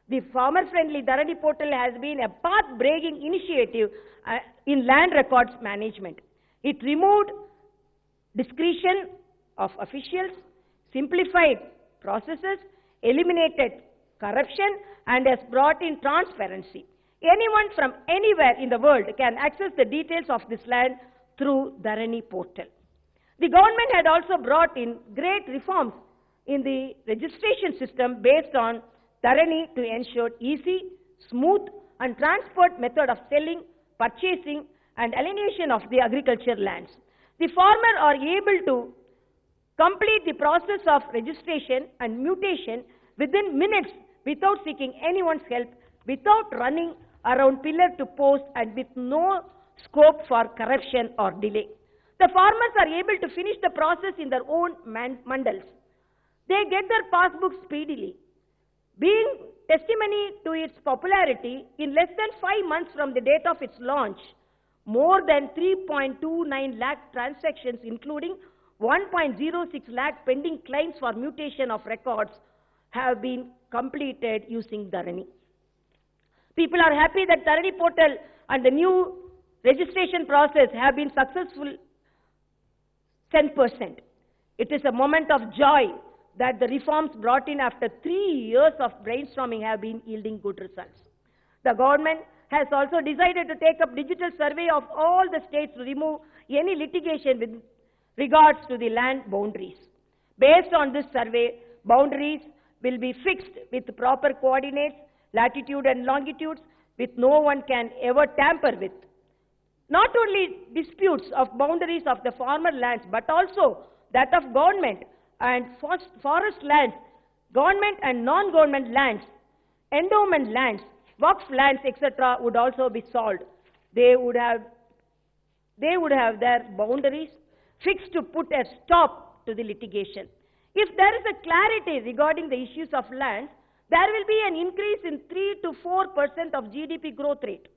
The farmer-friendly Dharani Portal has been a path-breaking initiative in land records management. It removed discretion of officials, simplified processes, eliminated corruption and has brought in transparency. Anyone from anywhere in the world can access the details of this land through Dharani portal. The government had also brought in great reforms in the registration system based on Dharani to ensure easy, smooth and transparent method of selling, purchasing and alienation of the agriculture lands. The farmer are able to complete the process of registration and mutation within minutes without seeking anyone's help, without running around pillar to post and with no scope for corruption or delay. The farmers are able to finish the process in their own mandals. They get their passbooks speedily. Being testimony to its popularity, in less than 5 months from the date of its launch, more than 3.29 lakh transactions, including 1.06 lakh pending claims for mutation of records, have been completed using Dharani. People are happy that Dharani portal and the new registration process have been successful 10%. It is a moment of joy that the reforms brought in after 3 years of brainstorming have been yielding good results. The government has also decided to take up digital survey of all the states to remove any litigation with regards to the land boundaries. Based on this survey, boundaries will be fixed with proper coordinates, latitude and longitudes, which no one can ever tamper with. Not only disputes of boundaries of the farmer lands, but also that of government and forest lands, government and non-government lands, endowment lands, Waqf lands, etc. would also be solved. They would have their boundaries fixed to put a stop to the litigation. If there is a clarity regarding the issues of lands, there will be an increase in 3 to 4% of GDP growth rate.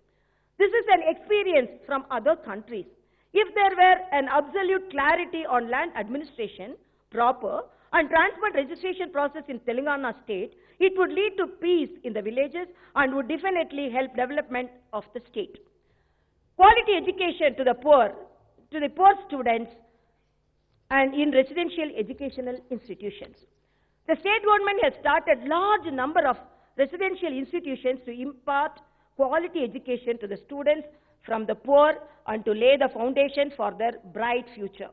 This is an experience from other countries. If there were an absolute clarity on land administration, proper and transparent registration process in Telangana state, it would lead to peace in the villages and would definitely help development of the state. Quality education to the poor students and in residential educational institutions. The state government has started large number of residential institutions to impart quality education to the students from the poor and to lay the foundation for their bright future.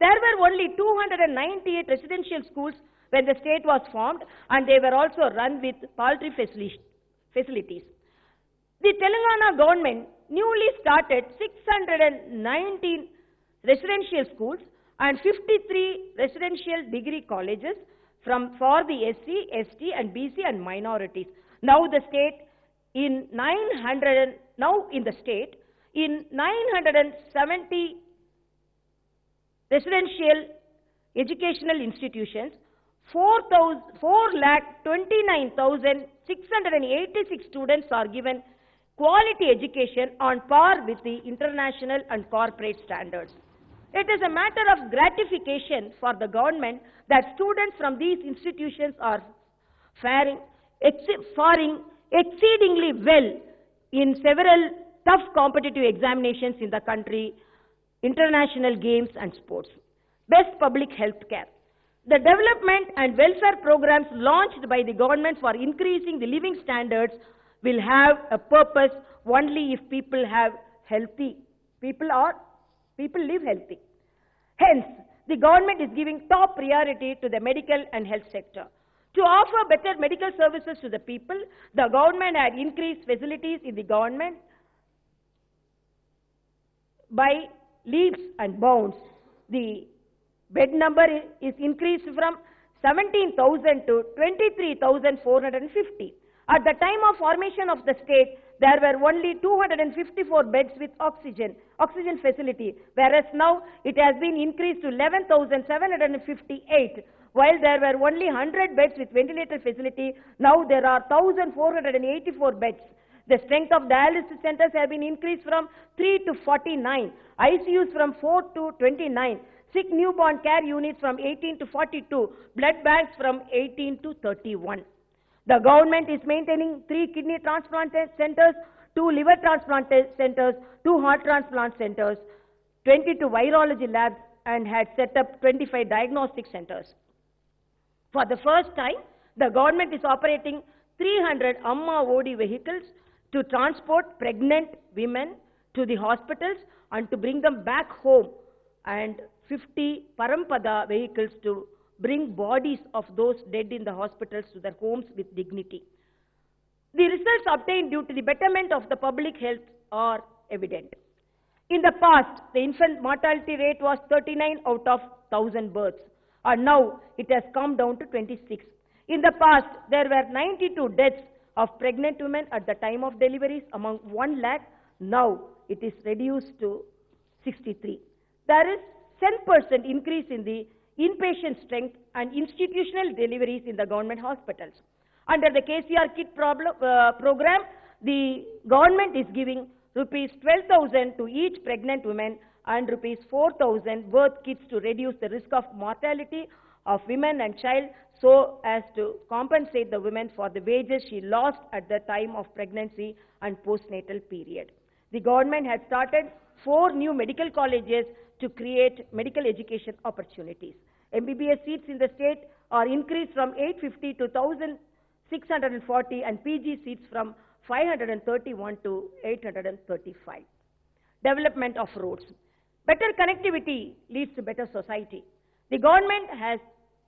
There were only 298 residential schools when the state was formed, and they were also run with paltry facilities. The Telangana government newly started 619 residential schools and 53 residential degree colleges for the SC, ST and BC and minorities. Now in the state in 970 residential educational institutions, 4,29,686 students are given quality education on par with the international and corporate standards. It is a matter of gratification for the government that students from these institutions are faring exceedingly well in several tough competitive examinations in the country, international games and sports. Best public health care. The development and welfare programs launched by the government for increasing the living standards will have a purpose only if people live healthy. Hence, the government is giving top priority to the medical and health sector. To offer better medical services to the people, the government had increased facilities in the government by leaps and bounds. The bed number is increased from 17,000 to 23,450. At the time of formation of the state, there were only 254 beds with oxygen facility, whereas now it has been increased to 11,758. While there were only 100 beds with ventilator facility, now there are 1,484 beds. The strength of dialysis centers have been increased from 3 to 49, ICUs from 4 to 29, sick newborn care units from 18 to 42, blood banks from 18 to 31. The government is maintaining 3 kidney transplant centers, 2 liver transplant centers, 2 heart transplant centers, 22 virology labs, and had set up 25 diagnostic centers. For the first time, The government is operating 300 Amma OD vehicles to transport pregnant women to the hospitals and to bring them back home, and 50 Parampada vehicles to bring bodies of those dead in the hospitals to their homes with dignity. The results obtained due to the betterment of the public health are evident. In the past, the infant mortality rate was 39 out of 1,000 births, and now it has come down to 26. In the past, there were 92 deaths of pregnant women at the time of deliveries among 1 lakh. Now it is reduced to 63. There is 10% increase in the inpatient strength and institutional deliveries in the government hospitals. Under the KCR Kit program, the government is giving rupees 12,000 to each pregnant woman and rupees 4,000 birth kits to reduce the risk of mortality of women and child, so as to compensate the women for the wages she lost at the time of pregnancy and postnatal period. The government has started 4 new medical colleges to create medical education opportunities. MBBS seats in the state are increased from 850 to 1,640 and PG seats from 531 to 835. Development of roads. Better connectivity leads to better society. The government has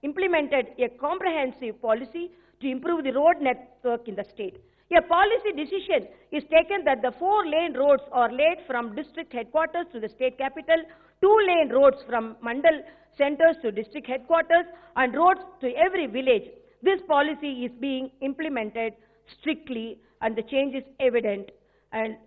implemented a comprehensive policy to improve the road network in the state. A policy decision is taken that the 4-lane roads are laid from district headquarters to the state capital, 2-lane roads from mandal centers to district headquarters, and roads to every village. This policy is being implemented strictly, and the change is evident. And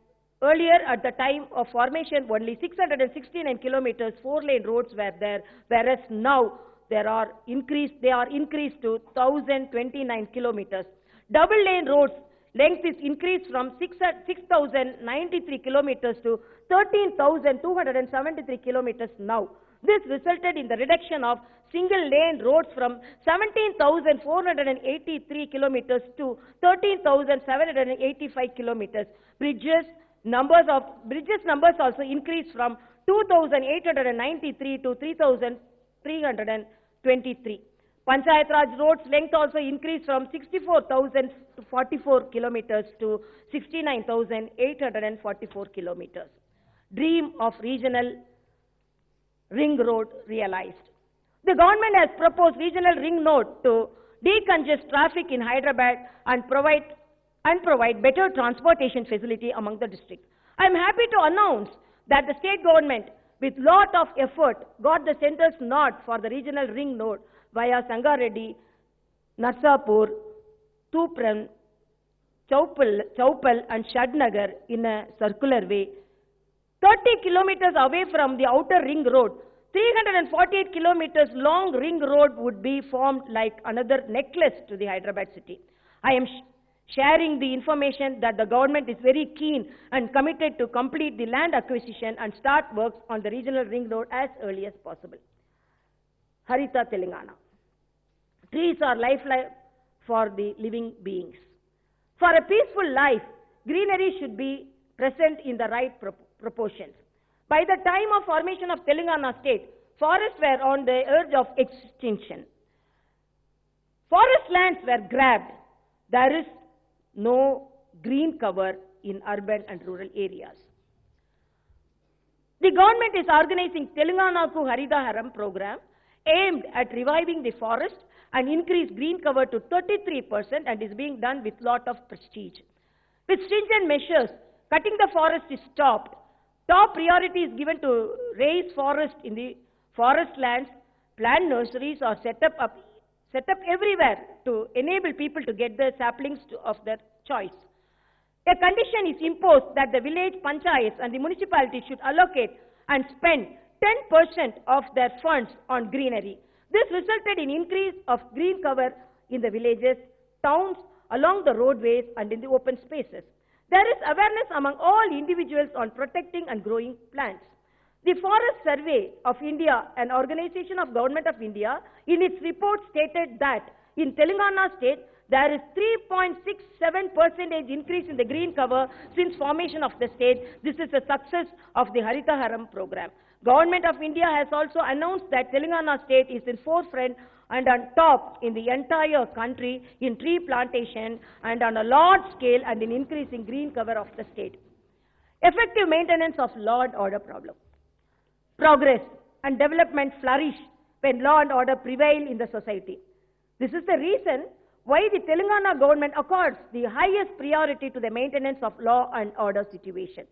earlier, at the time of formation, only 669 kilometers 4-lane roads were there, whereas now they are increased to 1,029 kilometers. Double-lane roads length is increased from 6,093 kilometers to 13,273 kilometers now. This resulted in the reduction of single-lane roads from 17,483 kilometers to 13,785 kilometers. Bridges numbers also increased from 2,893 to 3,323. Panchayat Raj roads length also increased from 64,044 kilometers to 69,844 kilometers. Dream of regional ring road realized. The government has proposed regional ring road to decongest traffic in Hyderabad and provide better transportation facility among the districts. I am happy to announce that the state government, with lot of effort, got the center's nod for the regional ring road via Sangareddy, Narsapur, Tupran, Chaupal and Shadnagar in a circular way. 30 kilometers away from the outer ring road, 348 kilometers long ring road would be formed like another necklace to the Hyderabad city. I am sharing the information that the government is very keen and committed to complete the land acquisition and start works on the regional ring road as early as possible. Harita Telangana. Trees are lifeline for the living beings. For a peaceful life, greenery should be present in the right proportions. By the time of formation of Telangana state, forests were on the edge of extinction. Forest lands were grabbed. There is no green cover in urban and rural areas. The government is organizing Telangana Ku Haridaharam program aimed at reviving the forest and increase green cover to 33%, and is being done with lot of prestige. With stringent measures, cutting the forest is stopped. Top priority is given to raise forest in the forest lands. Plant nurseries are set up everywhere to enable people to get the saplings of their choice. A condition is imposed that the village panchayats and the municipality should allocate and spend 10% of their funds on greenery. This resulted in increase of green cover in the villages, towns, along the roadways and in the open spaces. There is awareness among all individuals on protecting and growing plants. The Forest Survey of India, an organization of Government of India, in its report stated that in Telangana state, there is 3.67% increase in the green cover since formation of the state. This is a success of the Haritaharam program. Government of India has also announced that Telangana state is in forefront and on top in the entire country in tree plantation and on a large scale and in increasing green cover of the state. Effective maintenance of law and order problem. Progress and development flourish when law and order prevail in the society. This is the reason why the Telangana government accords the highest priority to the maintenance of law and order situation.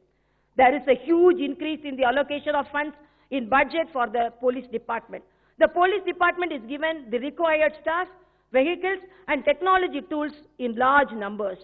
There is a huge increase in the allocation of funds in budget for the police department. The police department is given the required staff, vehicles and technology tools in large numbers.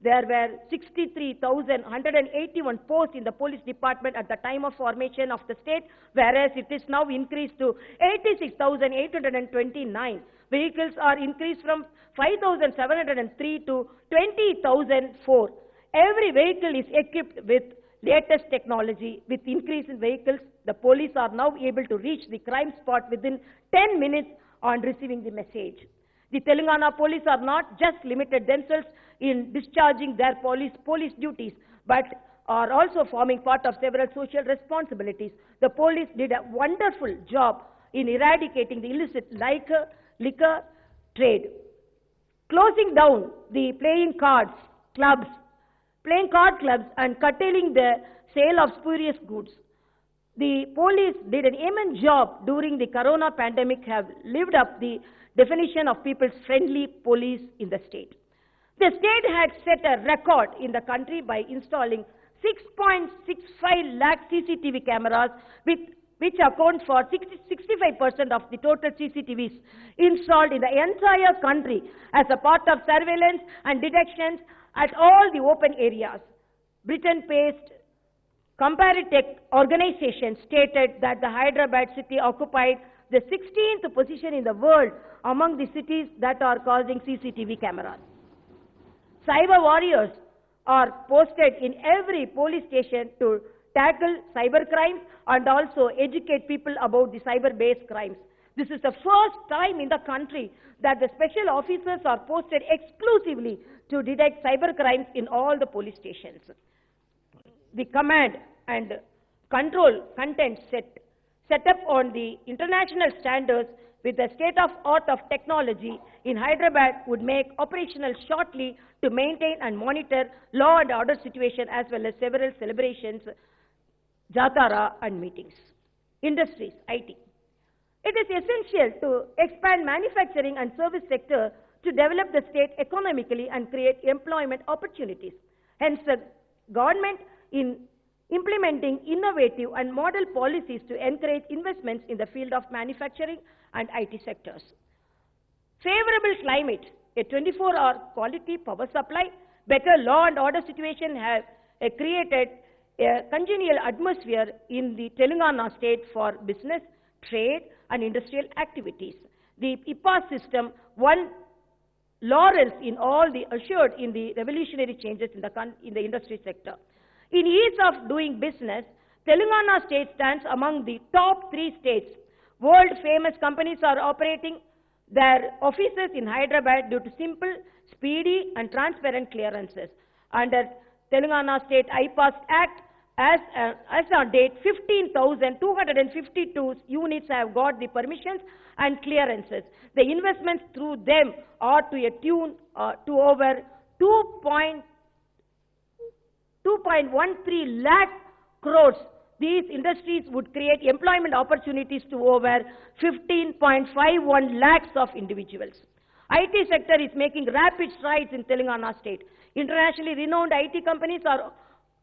There were 63,181 posts in the police department at the time of formation of the state, whereas it is now increased to 86,829. Vehicles are increased from 5,703 to 20,004. Every vehicle is equipped with latest technology. With increase in vehicles, the police are now able to reach the crime spot within 10 minutes on receiving the message. The Telangana police are not just limited themselves in discharging their police duties, but are also forming part of several social responsibilities. The police did a wonderful job in eradicating the illicit liquor trade, closing down the playing card clubs and curtailing the sale of spurious goods. The police did an immense job during the corona pandemic, have lived up the definition of people's friendly police in the state. The state had set a record in the country by installing 6.65 lakh CCTV cameras, which account for 65% of the total CCTVs installed in the entire country as a part of surveillance and detections at all the open areas. Britain-based Comparitech organization stated that the Hyderabad city occupied the 16th position in the world among the cities that are causing CCTV cameras. Cyber warriors are posted in every police station to tackle cyber crimes and also educate people about the cyber-based crimes. This is the first time in the country that the special officers are posted exclusively to detect cyber crimes in all the police stations. The command and control content set up on the international standards with the state-of-art of technology in Hyderabad would make operational shortly to maintain and monitor law and order situation as well as several celebrations, Jatara and meetings. Industries, IT. It is essential to expand manufacturing and service sector to develop the state economically and create employment opportunities. Hence, the government in implementing innovative and model policies to encourage investments in the field of manufacturing and IT sectors. Favorable climate, a 24-hour quality power supply, better law and order situation have created a congenial atmosphere in the Telangana state for business, trade and industrial activities. The IPAS system won laurels in all the assured in the revolutionary changes in the industry sector. In ease of doing business, Telangana state stands among the top 3 states. World-famous companies are operating their offices in Hyderabad due to simple, speedy and transparent clearances. Under Telangana State IPAS Act, as on date, 15,252 units have got the permissions and clearances. The investments through them are to a tune to over 2.13 lakh crores. These industries would create employment opportunities to over 15.51 lakhs of individuals. IT sector is making rapid strides in Telangana state. Internationally renowned IT companies are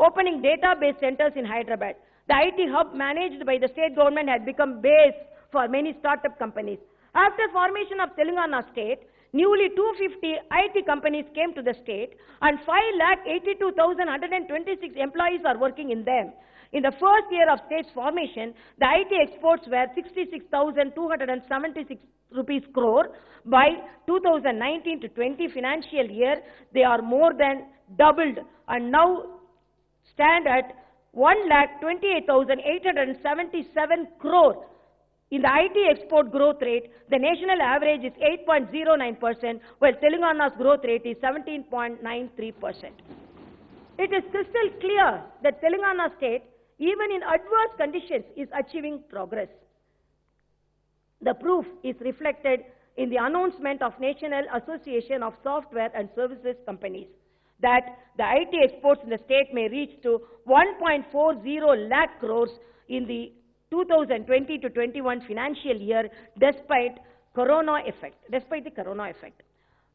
opening database centers in Hyderabad. The IT hub managed by the state government had become base for many startup companies. After formation of Telangana state, newly 250 IT companies came to the state and 5,82,126 employees are working in them. In the first year of state's formation, the IT exports were 66,276 rupees crore. By 2019 to 20 financial year, they are more than doubled and now stand at 1,28,877 crore. In the IT export growth rate, the national average is 8.09%, while Telangana's growth rate is 17.93%. It is crystal clear that Telangana state, even in adverse conditions, is achieving progress. The proof is reflected in the announcement of National Association of Software and Services Companies that the IT exports in the state may reach to 1.40 lakh crores in the 2020 to 21 financial year despite the corona effect.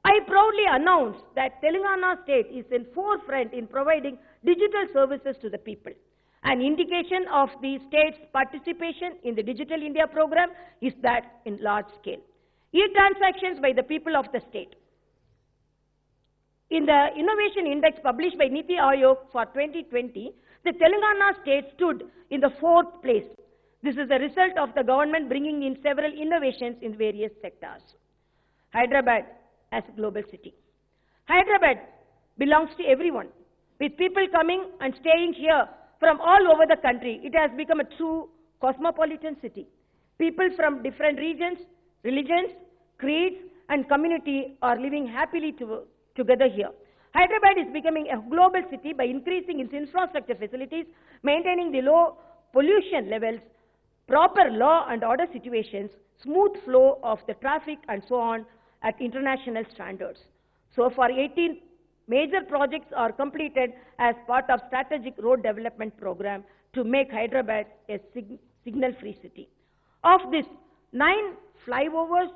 I proudly announce that Telangana state is in forefront in providing digital services to the people. An indication of the state's participation in the Digital India program is that in large scale. E-transactions by the people of the state. In the Innovation Index published by Niti Aayog for 2020, the Telangana state stood in the 4th place. This is the result of the government bringing in several innovations in various sectors. Hyderabad as a global city. Hyderabad belongs to everyone. With people coming and staying here from all over the country, it has become a true cosmopolitan city. People from different regions, religions, creeds, and community are living happily together here. Hyderabad is becoming a global city by increasing its infrastructure facilities, maintaining the low pollution levels, proper law and order situations, smooth flow of the traffic, and so on at international standards. So far, 18 major projects are completed as part of strategic road development program to make Hyderabad a signal-free city. Of this, 9 flyovers,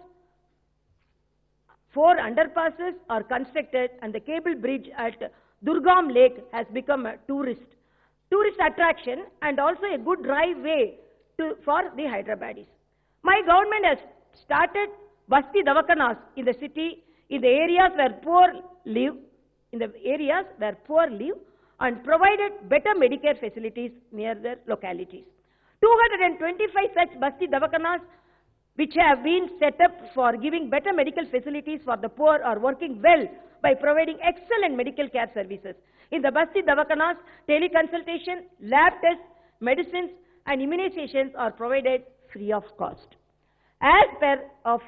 4 underpasses are constructed, and the cable bridge at Durgam Lake has become a tourist attraction and also a good driveway for the Hyderabadis. My government has started Basti Davakanas in the city, in the areas where poor live, and provided better Medicare facilities near their localities. 225 such Basti Davakanas which have been set up for giving better medical facilities for the poor are working well by providing excellent medical care services. In the Basti Davakanas, teleconsultation, lab tests, medicines, and immunizations are provided free of cost. As per of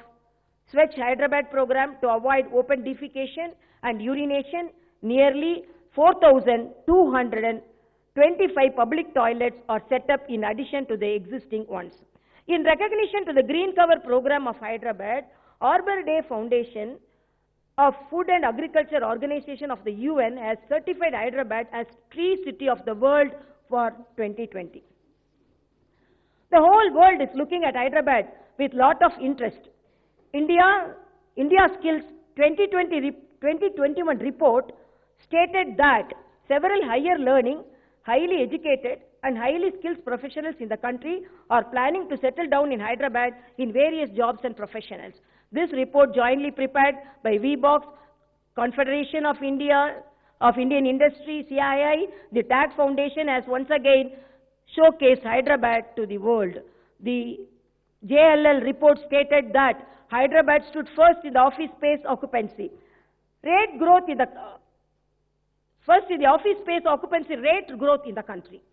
Swachh Hyderabad program to avoid open defecation and urination, nearly 4,225 public toilets are set up in addition to the existing ones. In recognition to the Green Cover program of Hyderabad, Arbor Day Foundation of Food and Agriculture Organization of the UN has certified Hyderabad as Tree City of the World for 2020. The whole world is looking at Hyderabad with lot of interest. India Skills 2021 report stated that several higher learning, highly educated, and highly skilled professionals in the country are planning to settle down in Hyderabad in various jobs and professionals. This report, jointly prepared by VBox, Confederation of Indian Industry, CII, the TAG Foundation, has once again showcased Hyderabad to the world. The JLL report stated that Hyderabad stood first in the office space occupancy. Rate growth in the office space occupancy rate growth in the country.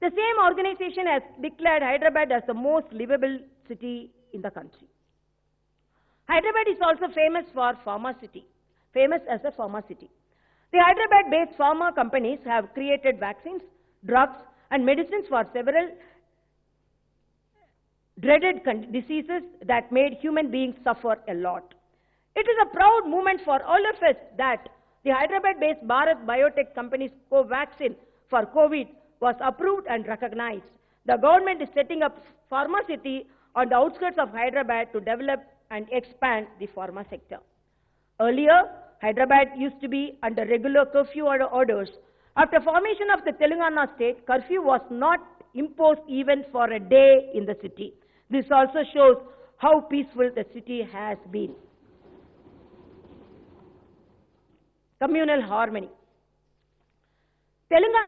The same organization has declared Hyderabad as the most livable city in the country. Hyderabad is also famous as a pharma city. The Hyderabad-based pharma companies have created vaccines, drugs, and medicines for several dreaded diseases that made human beings suffer a lot. It is a proud moment for all of us that the Hyderabad-based Bharat Biotech company's Covaxin for COVID was approved and recognized. The government is setting up Pharma City on the outskirts of Hyderabad to develop and expand the pharma sector. Earlier, Hyderabad used to be under regular curfew orders. After formation of the Telangana state, curfew was not imposed even for a day in the city. This also shows how peaceful the city has been. Communal harmony. Telangana